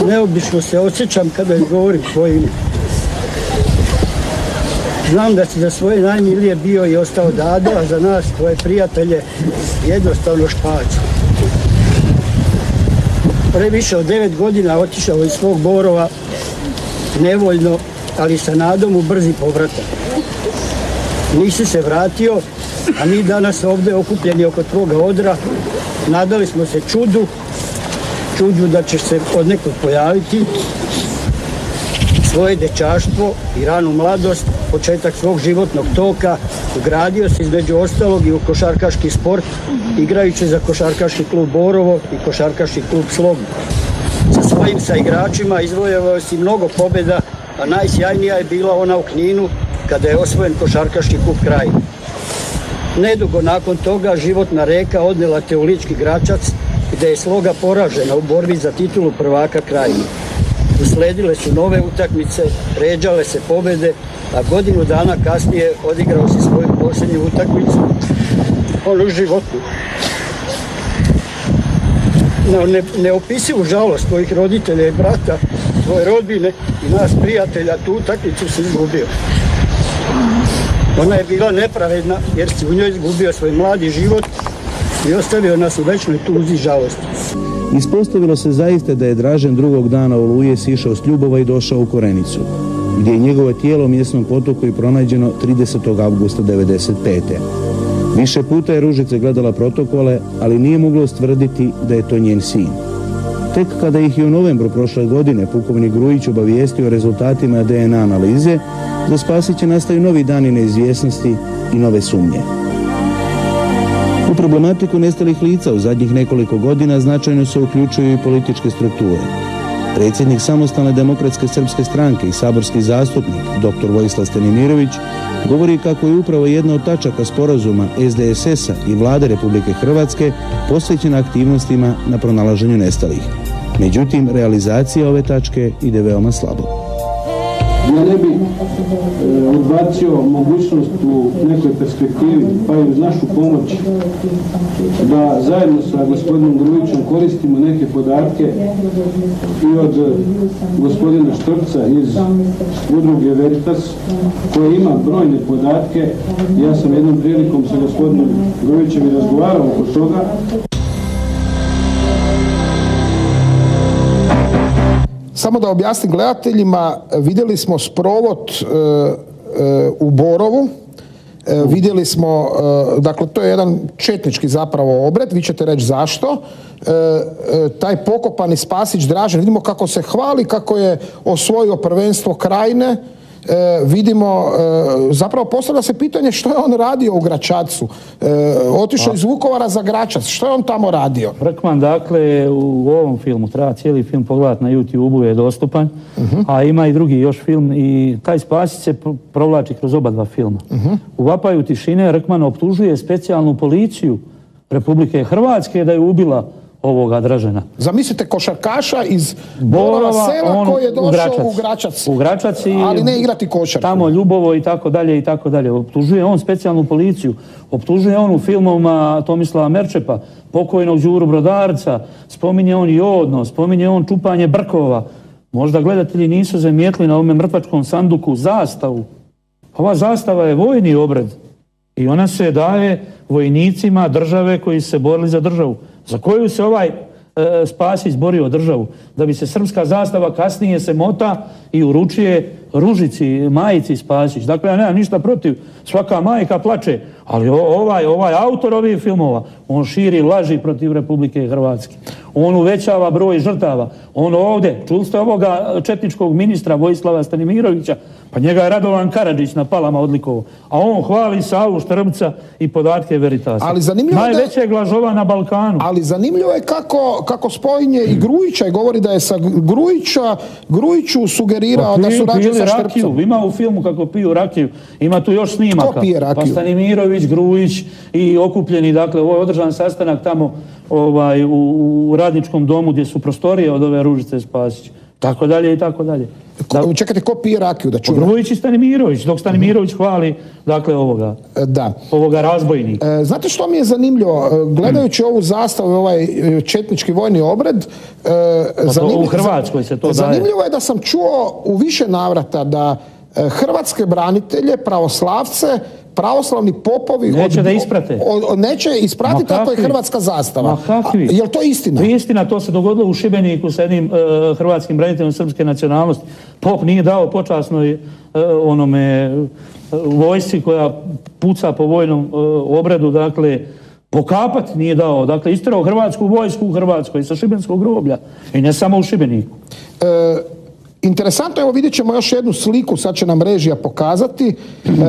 neobično se osjećam kada izgovorim svoje ime. Znam da si za svoje najmilije bio i ostao Dado, a za nas, tvoje prijatelje, jednostavno Špac. Pre više od 9 godina otišao iz svog Borova nevoljno, ali sa nadom u brzi povratak. Nisi se vratio, a mi danas ovdje okupljeni oko tvoga odra nadali smo se čudu da ćeš se od nekog pojaviti. Svoje dečaštvo i ranu mladost, početak svog životnog toka, ugradio se između ostalog i u košarkaški sport, igrajući za košarkaški klub Borovo i košarkaški klub Slog. Sa svojim saigračima izvojevao si mnogo pobjeda, a najsjajnija je bila ona u Kninu kada je osvojen košarkaški kup Krajine. Nedugo nakon toga životna reka odnela te u Lički Gračac, gdje je Sloga poražena u borbi za titulu prvaka Krajine. Usledile su nove utakmice, ređale se pobjede, a godinu dana kasnije odigrao si svoju posljednju utakmicu, onu životnu. Na neopisivu žalost tvojih roditelja i brata, tvoje rodbine i nas prijatelja, tu utakmicu si izgubio. Ona je bila nepravedna jer si u njoj izgubio svoj mladi život i ostavio nas u večnoj tuzi i žalosti. Ispostavilo se zaista da je Dražen drugog dana Oluje sišao s Ljubova i došao u Korenicu, gdje je njegovo tijelo u mjesnom potoku i pronađeno 30. avgusta 1995. Više puta je Ružica gledala protokole, ali nije mogla ustvrditi da je to njen sin. Tek kada ih je u novembru prošle godine pukovnik Grujić obavijestio o rezultatima DNA analize, za Spasića nastaju novi dani neizvjesnosti i nove sumnje. U problematiku nestalih lica u zadnjih nekoliko godina značajno se uključuju i političke strukture. Predsjednik Samostalne demokratske srpske stranke i saborski zastupnik dr. Vojislav Stanimirović govori kako je upravo jedna od tačaka sporazuma SDSS-a i Vlade Republike Hrvatske posvećena aktivnostima na pronalaženju nestalih. Međutim, realizacija ove tačke ide veoma slabo. Ja ne bi odbacio mogućnost u nekoj perspektivi, pa i uz našu pomoć, da zajedno sa gospodinom Grujićem koristimo neke podatke i od gospodina Štrpca iz udruge Veritas, koja ima brojne podatke. Ja sam jednom prilikom sa gospodinom Grujićem i razgovarao oko toga. Samo da objasnim gledateljima, vidjeli smo sprovod u Borovu, vidjeli smo, dakle to je jedan četnički zapravo obred, vi ćete reći zašto, taj pokopani Spasić Dražen, vidimo kako se hvali, kako je osvojio prvenstvo Krajine, vidimo, zapravo postavlja se pitanje što je on radio u Gračacu, otišao iz Vukovara za Gračac, što je on tamo radio? Rkman, dakle, u ovom filmu, treba cijeli film pogledati na YouTube-u, je dostupan, a ima i drugi još film i taj Spasić se provlači kroz oba dva filma. U Vapaju tišine Rkman optužuje specijalnu policiju Republike Hrvatske da je ubila ovoga Dražena. Zamislite košarkaša iz Borova sela koji je došao u Gračac, ali ne igrati košarku. Tamo Ljubovo i tako dalje i tako dalje. Optužuje on specijalnu policiju, optužuje on u filmovima Tomislava Merčepa, pokojnog Đuru Brodarca, spominje on Jodno, spominje on čupanje brkova. Možda gledatelji nisu zamijetili na ovome mrtvačkom sanduku zastavu. Ova zastava je vojni obred i ona se daje vojnicima države koji se borili za državu. Za koju se ovaj Spasić borio državu? Da bi se srpska zastava kasnije se mota i uručuje Ružici, majici Spasić. Dakle, ja nemam ništa protiv, svaka majka plače, ali ovaj autor ovih filmova, on širi laži protiv Republike Hrvatske. On uvećava broj žrtava. On ovdje, čuli ste ovoga četničkog ministra Vojislava Stanimirovića, pa njega je Radovan Karadžić na Palama odlikovao, a on hvali Savu Štrbca i podatke Veritasa. Najvećeg lažova na Balkanu. Ali zanimljivo je kako spominje i Grujića i govori da je sa Grujiću sugerirao da surađuje sa Štrbcom. Ima u filmu kako piju rakiju, ima tu još snimaka. Ko pije rakiju? Pa Stanimirović, Grujić i okupljeni, dakle, ovo je održan sastanak tamo u radničkom domu gdje su prostorije od ove Ružice Spasić. Tako dalje i tako dalje. Čekajte, ko pije rakiju da čujem? Grujić i Stanimirović, dok Stanimirović hvali, dakle, ovoga razbojnika. Znate što mi je zanimljivo? Gledajući ovu zastavu, ovaj četnički vojni obred, u Hrvatskoj se to daje. Zanimljivo je da sam čuo u više navrata da hrvatske branitelje, pravoslavce, pravoslavni popovi neće da isprate. Neće ispratiti ako je hrvatska zastava. Ma kakvi? Je li to istina? Istina, to se dogodilo u Šibeniku s jednim hrvatskim braniteljom srpske nacionalnosti. Pop nije dao počasnoj onome vojsci koja puca po vojnom obredu, dakle, pokapati nije dao. Dakle, istirao hrvatsku vojsku u Hrvatskoj sa Šibenskog groblja. I ne samo u Šibeniku. Interesantno, evo vidjet ćemo još jednu sliku, sad će nam režija pokazati.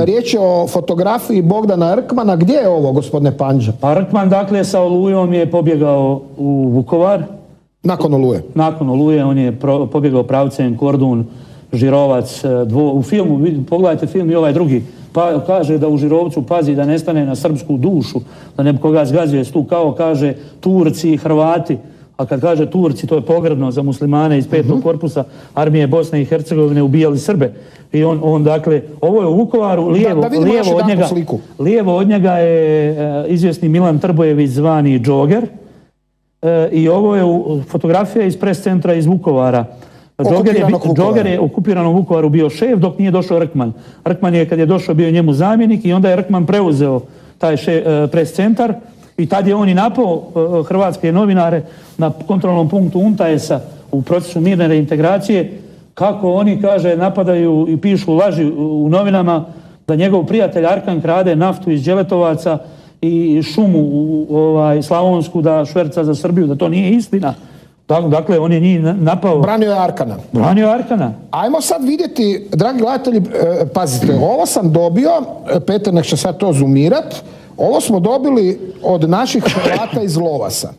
Riječ je o fotografiji Bogdana Rkmana. Gdje je ovo, gospodine Panđa? Pa Rkman, dakle, sa Olujom je pobjegao u Vukovar. Nakon Oluje? Nakon Oluje on je pobjegao pravcem Kordun, Žirovac. U filmu, pogledajte film i ovaj drugi, pa kaže da u Žirovcu pazi da ne stane na srpsku dušu, da ne koga zgazuje tu, kao kaže Turci i Hrvati. A kad kaže Turci, to je pogrdno za muslimane iz 5. korpusa armije Bosne i Hercegovine ubijali Srbe. I on dakle, ovo je u Vukovaru, lijevo od njega je izvjesni Milan Trbojević zvani Džoger. I ovo je fotografija iz pres centra iz Vukovara. Džoger je u okupiranom Vukovaru bio šef dok nije došao Rkman. Rkman je, kad je došao, bio njemu zamjenik i onda je Rkman preuzeo taj pres centar. I tad je on i napao hrvatske novinare na kontrolnom punktu UNTAES-a u procesu mirne reintegracije, kako oni, kaže, napadaju i pišu laži u novinama da njegov prijatelj Arkan krade naftu iz Đeletovaca i šumu slavonsku da šverca za Srbiju, da to nije istina. Dakle, on je njih napao. Branio je Arkana. Branio Arkana. Ajmo sad vidjeti, dragi gledatelji, pazite, ovo sam dobio, Petar nek će sad to zoomirat, ovo smo dobili od naših Hrvata iz Lovasa.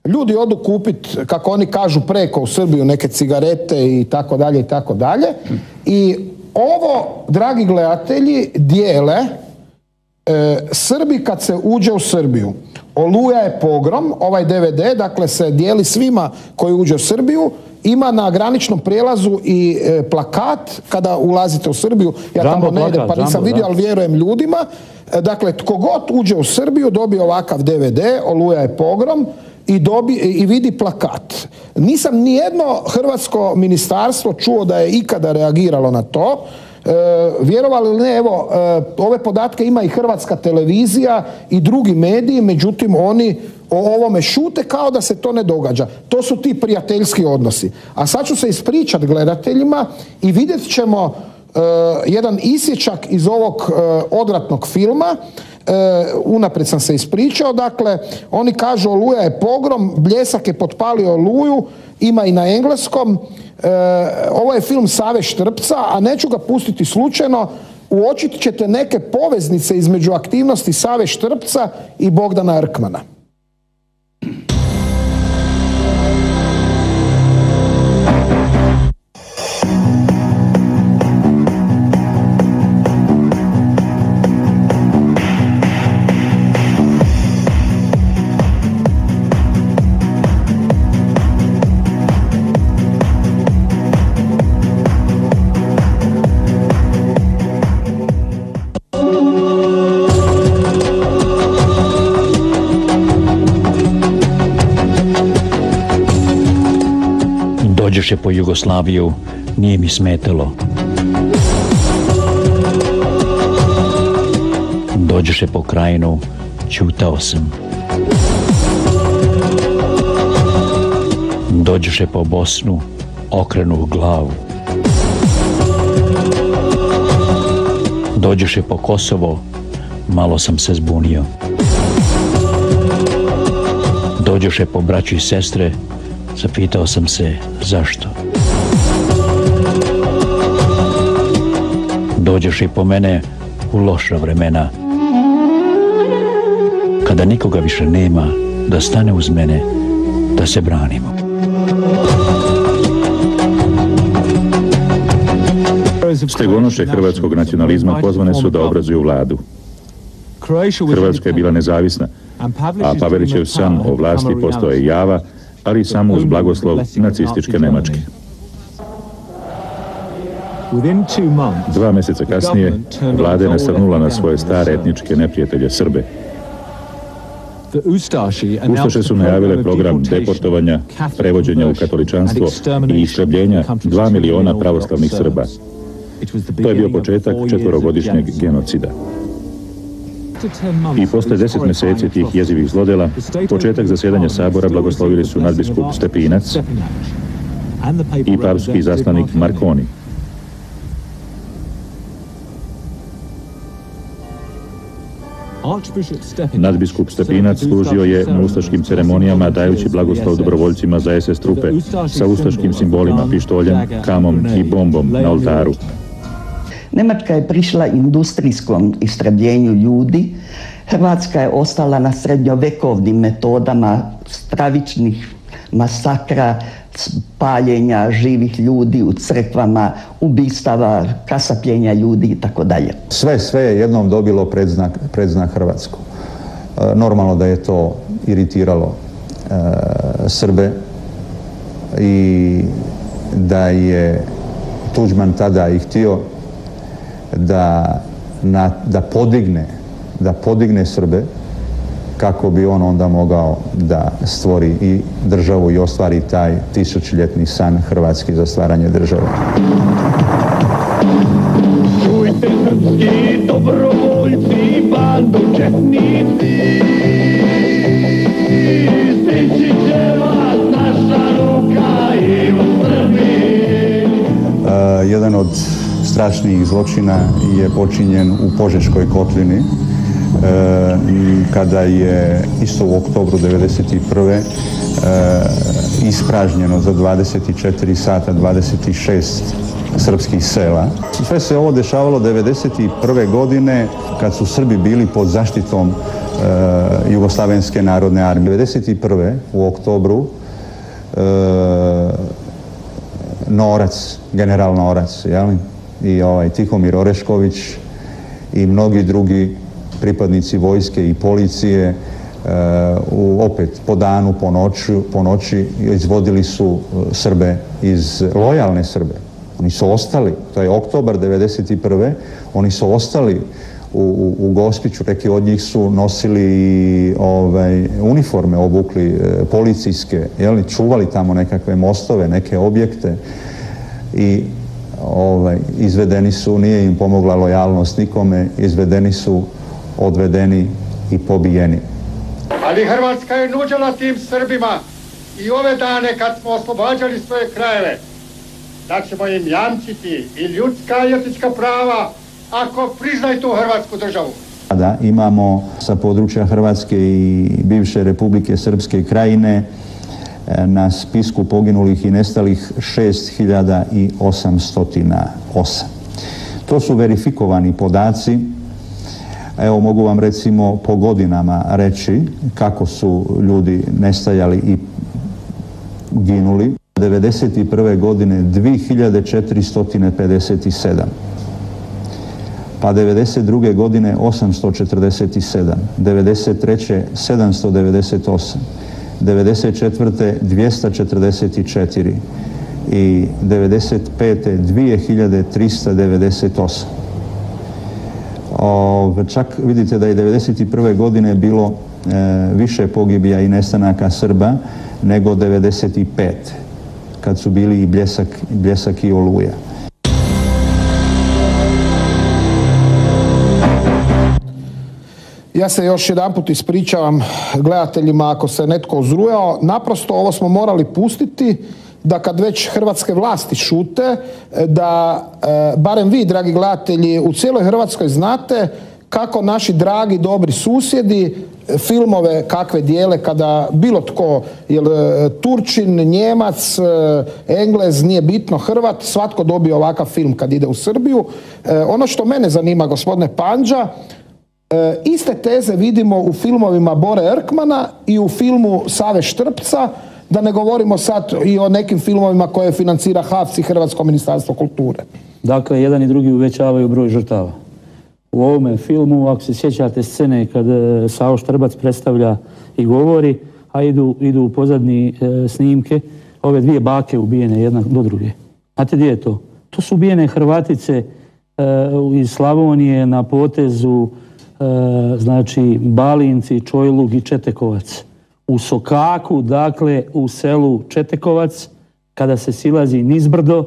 Ljudi odu kupiti, kako oni kažu, preko u Srbiju neke cigarete i tako dalje i tako dalje. I ovo, dragi gledatelji, dijele Srbi kad se uđe u Srbiju. Oluja je pogrom, ovaj DVD, dakle se dijeli svima koji uđe u Srbiju ima na graničnom prijelazu i plakat kada ulazite u Srbiju. Ja tamo ne idem pa nisam vidio, ali vjerujem ljudima. Dakle, tko god uđe u Srbiju dobije ovakav DVD, Oluja je pogrom, i vidi plakat. Nisam nijedno hrvatsko ministarstvo čuo da je ikada reagiralo na to. Vjerovali ili ne, evo, ove podatke ima i Hrvatska televizija i drugi mediji, međutim oni o ovome šute kao da se to ne događa. To su ti prijateljski odnosi. A sad ću se ispričati gledateljima i vidjet ćemo jedan isječak iz ovog odvratnog filma. Unaprijed sam se ispričao. Dakle, oni kažu Oluja je pogrom, Bljesak je potpalio Oluju, ima i na engleskom. Ovo je film Save Štrbca, a neću ga pustiti slučajno. Uočit ćete neke poveznice između aktivnosti Save Štrbca i Bogdana Rkmana. Dođoše po Jugoslaviju, nije mi smetalo. Dođoše po Krajinu, ćutao sam. Dođoše po Bosnu, okrenuo glavu. Dođoše po Kosovo, malo sam se zbunio. Dođoše po braću i sestre, zapitao sam se zašto. Dođeš i po mene u loša vremena, kada nikoga više nema da stane uz mene, da se branimo. Stegonoše hrvatskog nacionalizma pozvane su da obrazuju vladu. Hrvatska je bila nezavisna, a Pavelićev san o vlasti postao je java, ali samo uz blagoslov nacističke Nemačke. 2 mjeseca kasnije vlada je nasrnula na svoje stare etničke neprijatelje Srbe. Ustaše su najavile program deportovanja, prevođenja u katoličanstvo i istrebljenja 2 miliona pravoslavnih Srba. To je bio početak 4-godišnjeg genocida. I posle 10 mjeseci tih jezivih zlodela, početak zasjedanja Sabora blagoslovili su nadbiskup Stepinac i papski izaslanik Marconi. Nadbiskup Stepinac služio je na ustaškim ceremonijama dajući blagoslov dobrovoljcima za SS trupe sa ustaškim simbolima, pištoljem, kamom i bombom na oltaru. Njemačka je prišla industrijskom istrebljenju ljudi, Hrvatska je ostala na srednjovekovnim metodama stravičnih masakra, paljenja živih ljudi u crkvama, ubistava, kasapljenja ljudi i tako dalje. Sve je jednom dobilo predznak Hrvatsku. Normalno da je to iritiralo Srbe i da je Tuđman tada i htio da podigne Srbe kako bi on onda mogao da stvori i državu i ostvari taj tisućljetni san hrvatski za stvaranje države. Čujte srpski dobrovoljci, bandu četnici, stići će vas naša ruka i u Srbiji. Jedan od strašnijih zločina je počinjen u Požeškoj kotlini, kada je isto u oktobru 1991. Ispražnjeno za 24 sata 26 srpskih sela. Sve se ovo dešavalo 1991. godine kad su Srbi bili pod zaštitom Jugoslavenske narodne armije. 1991. u oktobru Norac, general Norac, i Tihomir Orešković i mnogi drugi pripadnici vojske i policije opet po danu, po noći izvodili su Srbe lojalne Srbe. Oni su ostali, to je oktobar 1991. Oni su ostali u Gospiću, neki od njih su nosili uniforme, obukli policijske, čuvali tamo nekakve mostove, neke objekte i izvedeni su, nije im pomogla lojalnost nikome, izvedeni su, odvedeni i pobijeni. Ali Hrvatska je nuđala tim Srbima i ove dane kad smo oslobađali svoje krajeve da ćemo im jamčiti i ljudska i etička prava ako priznaju tu Hrvatsku državu. Sada imamo sa područja Hrvatske i bivše Republike Srpske krajine na spisku poginulih i nestalih 6808. To su verifikovani podaci. Evo mogu vam recimo po godinama reći kako su ljudi nestajali i ginuli. 1991. godine 2457. Pa 1992. godine 847, 1993. 798, 1994. 244 i 1995. 2398. Čak vidite da je 1991. godine bilo više pogibija i nestanaka Srba nego 1995. kad su bili i Bljesak i Oluja. Ja se još jedanput ispričavam gledateljima ako se netko uzrujao. Naprosto ovo smo morali pustiti da kad već hrvatske vlasti šute, da barem vi, dragi gledatelji, u cijeloj Hrvatskoj znate kako naši dragi, dobri susjedi filmove kakve dijele kada bilo tko, Turčin, Njemac, Englez, nije bitno, Hrvat, svatko dobije ovakav film kad ide u Srbiju. Ono što mene zanima, gospodine Pandža, iste teze vidimo u filmovima Bore Erkmana i u filmu Save Štrbca, da ne govorimo sad i o nekim filmovima koje financira HAVC i Hrvatsko ministarstvo kulture. Dakle, jedan i drugi uvećavaju broj žrtava. U ovome filmu, ako se sjećate scene kad Savo Štrbac predstavlja i govori, a idu u pozadnji snimke, ove dvije bake ubijene jedna do druge. Znate gdje je to? To su ubijene Hrvatice iz Slavonije na potezu znači Balinci, Čojlug i Četekovac. U Sokaku, dakle u selu Četekovac, kada se silazi nizbrdo,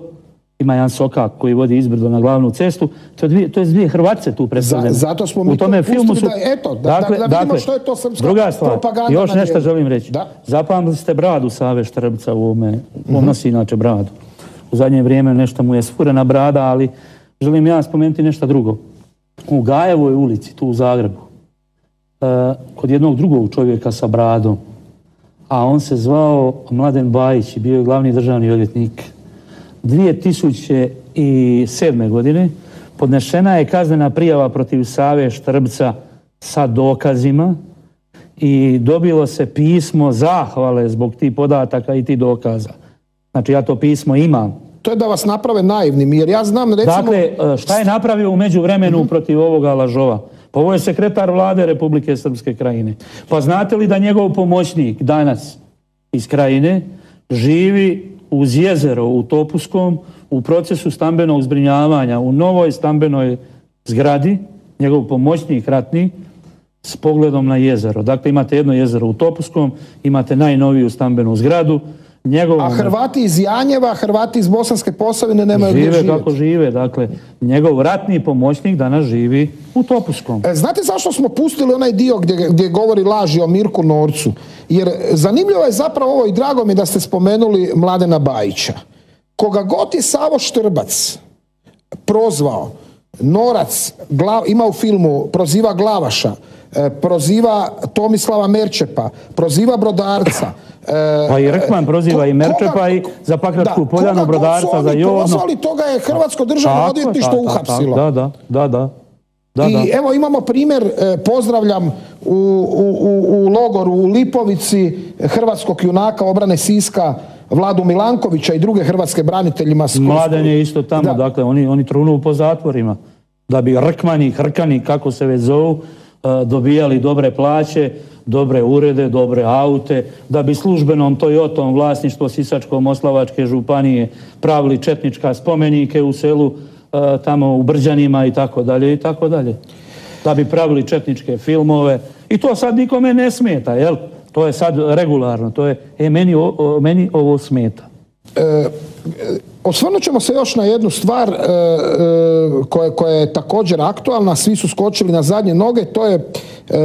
ima jedan sokak koji vodi izbrdo na glavnu cestu, to je dvije Hrvatice tu predstavljene. Zato smo mi u tome filmu su, da vidimo što je to srpska druga stvar, propaganda. Još nešto želim reći. Zapamtili ste bradu Save Štrbca u ovome, on nosi inače bradu. U zadnje vrijeme nešto mu je sfurena brada, ali želim ja spomenuti nešto drugo. U Gajevoj ulici, tu u Zagrebu, kod jednog drugog čovjeka sa bradom, a on se zvao Mladen Bajić i bio je glavni državni odvjetnik. 2007. godine podnešena je kaznena prijava protiv Save Štrbca sa dokazima i dobilo se pismo zahvale zbog tih podataka i tih dokaza. Znači ja to pismo imam. To je da vas naprave naivnim, jer ja znam recimo... Dakle, šta je napravio u međuvremenu protiv ovoga lažova? Pa ovo je sekretar vlade Republike Srpske krajine. Pa znate li da njegov pomoćnik danas iz krajine živi uz jezero u Topuskom u procesu stambenog zbrinjavanja u novoj stambenoj zgradi, njegov pomoćnik ratni, s pogledom na jezero. Dakle, imate jedno jezero u Topuskom, imate najnoviju stambenu zgradu. A Hrvati iz Janjeva, Hrvati iz Bosanske Posavine nemaju gdje živjeti. Žive kako žive, dakle, njegov ratni pomoćnik danas živi u Topuskom. Znate zašto smo pustili onaj dio gdje govori laži o Mirku Norcu? Jer zanimljivo je zapravo ovo i drago mi da ste spomenuli Mladena Bajića. Koga god je Savo Štrbac prozvao, Norac, ima u filmu, proziva Glavaša, proziva Tomislava Merčepa, proziva Brodarca. Pa i Rkman proziva i Merčepa i za Pakračku Poljanu, Brodarca, za Jovno. Prozvali, toga je Hrvatsko državno odvjetništvo uhapsilo. Da. I evo imamo primjer, pozdravljam u logoru u Lipovici hrvatskog junaka obrane Siska Vladu Milankovića i druge hrvatske braniteljima. Mladen je isto tamo, dakle oni trunu po zatvorima da bi Rkmani, Hrkani, kako se već zovu, dobijali dobre plaće, dobre urede, dobre aute, da bi službenom Toyotom vlasništvo Sisačko-moslavačke županije pravili četnička spomenike u selu, tamo u Brđanima i tako dalje i tako dalje. Da bi pravili četničke filmove i to sad nikome ne smeta, jel? To je sad regularno, to je, meni ovo smeta. Osvrnut ćemo se još na jednu stvar koja je također aktualna, svi su skočili na zadnje noge, to je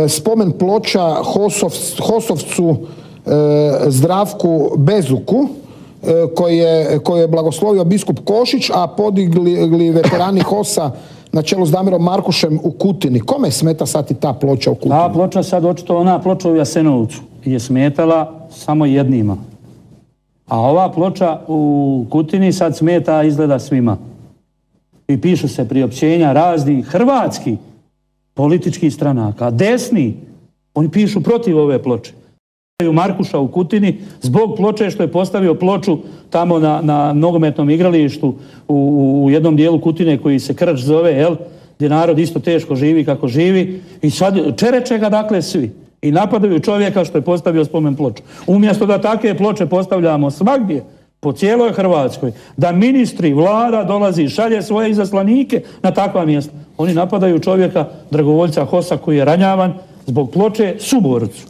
spomen ploča Hosovcu Zdravku Bezuku, koji je blagoslovio biskup Košić, a podigli veterani HOS-a na čelu s Damirom Markušem u Kutini. Kome smeta sad i ta ploča u Kutini? Ta ploča sad, očito ona ploča u Jasenovcu je smetala samo jednima. A ova ploča u Kutini sad smeta izgleda svima. I pišu se priopćenja raznih hrvatskih političkih stranaka, desni, oni pišu protiv ove ploče. Markuša u Kutini zbog ploče što je postavio ploču tamo na nogometnom igralištu u jednom dijelu Kutine koji se Krč zove, jel, gdje narod isto teško živi kako živi i sad čereče ga dakle svi i napadaju čovjeka što je postavio spomen ploču. Umjesto da takve ploče postavljamo svagdje po cijeloj Hrvatskoj, da ministri, vlada dolazi, šalje svoje izaslanike na takva mjesta. Oni napadaju čovjeka, dragovoljca HOS-a koji je ranjavan zbog ploče suborcu.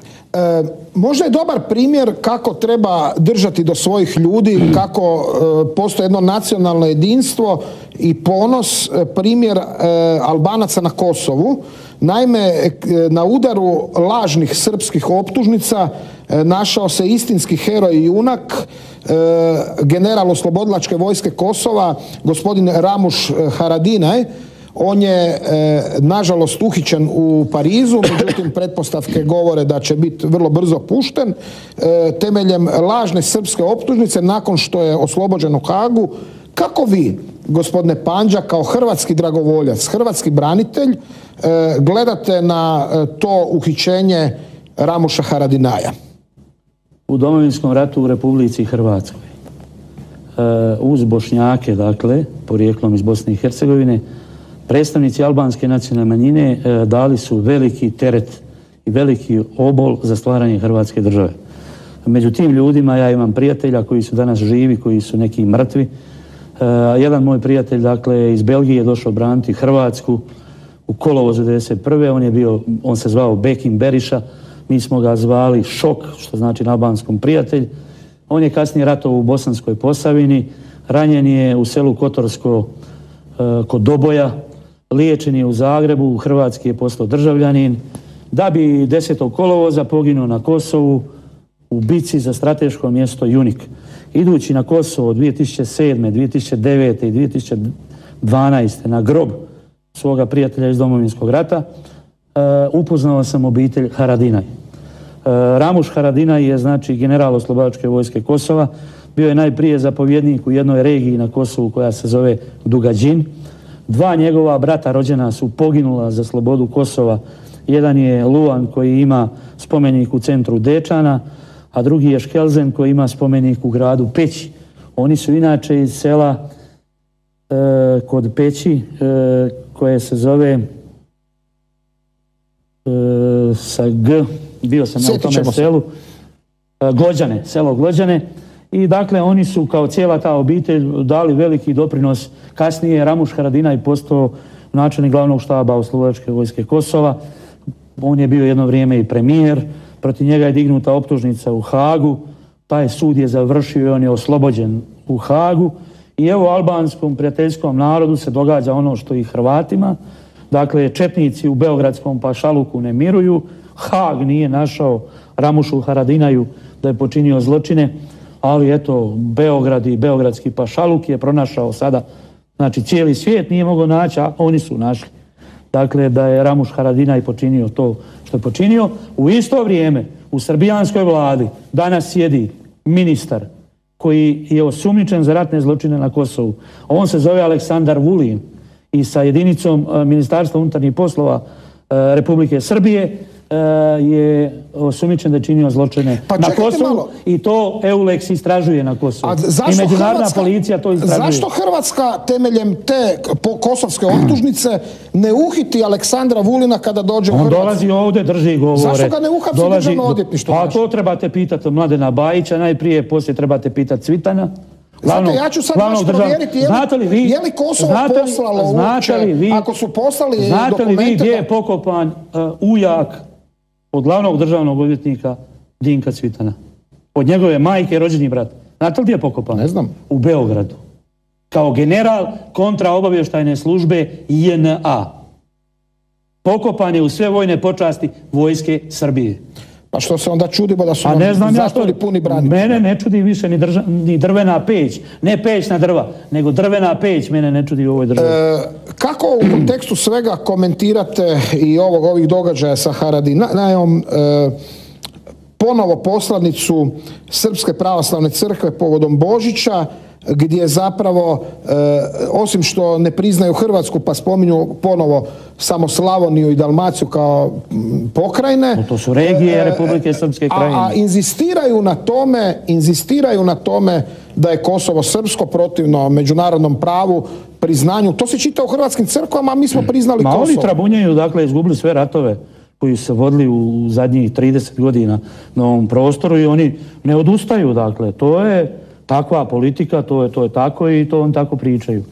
Možda je dobar primjer kako treba držati do svojih ljudi, kako postoji jedno nacionalno jedinstvo i ponos, primjer Albanaca na Kosovu. Naime, na udaru lažnih srpskih optužnica našao se istinski heroj i junak, general oslobodilačke vojske Kosova, gospodin Ramuš Haradinaj. On je, nažalost, uhićen u Parizu, međutim, pretpostavke govore da će biti vrlo brzo pušten temeljem lažne srpske optužnice nakon što je oslobođen u Hagu. Kako vi, gospodine Pandža, kao hrvatski dragovoljac, hrvatski branitelj, gledate na to uhićenje Ramuša Haradinaja? U Domovinskom ratu u Republici Hrvatskoj uz Bošnjake, dakle, porijeklom iz Bosne i Hercegovine, predstavnici albanske nacionalne manjine dali su veliki teret i veliki obol za stvaranje Hrvatske države. Među tim ljudima ja imam prijatelja koji su danas živi, koji su neki mrtvi. Jedan moj prijatelj, dakle, iz Belgije je došao braniti Hrvatsku u kolovozu 1991. On se zvao Bekim Beriša, mi smo ga zvali Šok, što znači na albanskom prijatelj. On je kasnije ratovao u Bosanskoj Posavini, ranjen je u selu Kotorsko kod Doboja, liječen je u Zagrebu, hrvatski je postao državljanin, da bi 10. kolovoza poginuo na Kosovu u bici za strateško mjesto Junik. Idući na Kosovo 2007., 2009. i 2012. na grob svoga prijatelja iz Domovinskog rata, upoznao sam obitelj Haradinaj. Ramuš Haradinaj je, znači, general oslobodilačke vojske Kosova, bio je najprije zapovjednik u jednoj regiji na Kosovu koja se zove Dugađin. Dva njegova brata rođena su poginula za slobodu Kosova. Jedan je Luan koji ima spomenik u centru Dečana, a drugi je Škelzen koji ima spomenik u gradu Peći. Oni su inače iz sela kod Peći koje se zove sa G, bio sam na tome selu, Glođane, selo Glođane. I dakle oni su kao cijela ta obitelj dali veliki doprinos. Kasnije je Ramuš Haradinaj postao načelnik glavnog štaba oslobodilačke vojske Kosova. On je bio jedno vrijeme i premijer. Protiv njega je dignuta optužnica u Hagu. Taj sud je završio i on je oslobođen u Hagu. I evo albanskom prijateljskom narodu se događa ono što i Hrvatima. Dakle, četnici u beogradskom pašaluku ne miruju. Hag nije našao Ramušu Haradinaju da je počinio zločine, ali eto, Beograd i beogradski pašaluk je pronašao sada, znači cijeli svijet nije mogao naći, a oni su našli. Dakle, da je Ramuš Haradinaj počinio to što je počinio. U isto vrijeme u srbijanskoj vladi danas sjedi ministar koji je osumnjičen za ratne zločine na Kosovu. On se zove Aleksandar Vulin i sa jedinicom Ministarstva unutarnjih poslova Republike Srbije je osumnjičen da je činio zločine na Kosovu i to EULEX istražuje na Kosovu. I međunarodna policija to istražuje. Zašto Hrvatska temeljem te kosovske optužnice ne uhiti Aleksandra Vulina kada dođe u Hrvatsku? On dolazi ovdje, drži govore. Zašto ga ne uhapsi državno odvjetništvo? Pa to trebate pitati Mladena Bajića najprije, poslije trebate pitati Cvitana. Znate, ja ću sad baš provjeriti je li Kosovo poslalo uopće, ako su poslali dokumente... Znate li vi gdje je pokopan ujak od glavnog državnog odvjetnika Dinka Cvitana? Od njegove majke rođeni brat. Znate li gdje je pokopan? Ne znam. U Beogradu. Kao general kontraobavještajne službe JNA. Pokopan je u sve vojne počasti vojske Srbije. Pa što se onda čudimo da su nam zatvori puni branitelji? Mene ne čudi više ni drvena peć. Ne peć na drva, nego drvena peć mene ne čudi u ovoj državi. Kako u kontekstu svega komentirate i ovih događaja sa Haradinajom, ponovo poslanicu Srpske pravoslavne crkve povodom Božića, gdje zapravo, osim što ne priznaju Hrvatsku pa spominju ponovo samo Slavoniju i Dalmaciju kao pokrajine. To su regije Republike Srpske krajine. A inzistiraju na tome da je Kosovo srpsko protivno međunarodnom pravu, priznanju. To se čita u hrvatskim crkvama, a mi smo priznali Kosovo. Oni trabunjaju, dakle, izgubili sve ratove koji su se vodili u zadnjih 30 godina na ovom prostoru i oni ne odustaju, dakle. To je takva politika, to je tako i to on tako pričaju.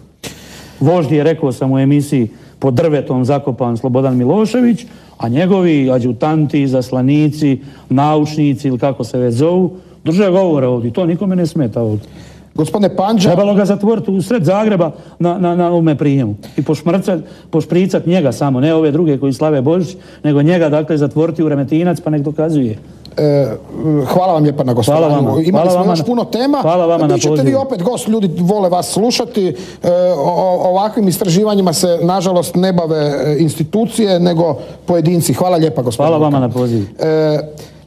Vožd je, rekao sam u emisiji, pod drvetom zakopan Slobodan Milošević, a njegovi adjutanti, zaslanici, naučnici ili kako se već zovu, drže govore ovdje. To nikome ne smeta ovdje. Gospodine Pandža... Trebalo ga zatvoriti u sred Zagreba na ovome prijemu. I pošpricat njega samo, ne ove druge koji slave Božić, nego njega, dakle, zatvoriti u Remetinac pa nek dokazuje. Hvala vam lijepa na gostovanju. Imali smo još puno tema. Hvala vama na pozivu. Bićete vi opet gost, ljudi vole vas slušati. Ovakvim istraživanjima se, nažalost, ne bave institucije, nego pojedinci. Hvala lijepa, gospodine. Hvala vama na pozivu.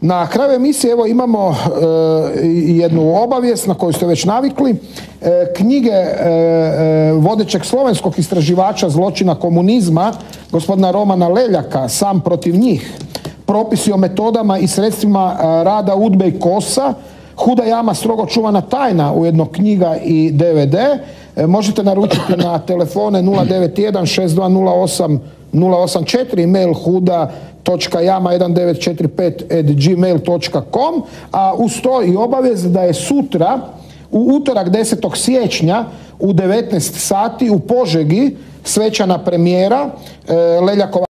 Na kraju emisije evo imamo jednu obavijest na koju ste već navikli. Knjige vodećeg slovenskog istraživača zločina komunizma, gospodina Romana Leljaka, Sam protiv njih, propisi o metodama i sredstvima rada UDBE i KOS-a, Huda jama, strogo čuvana tajna, ujedno knjiga i DVD. Možete naručiti na telefone 091 6208 mail huda.jama1945@gmail.com, a uz to i obavez da je sutra, u utorak 10. siječnja u 19 sati u Požegi svečana premijera Leljakova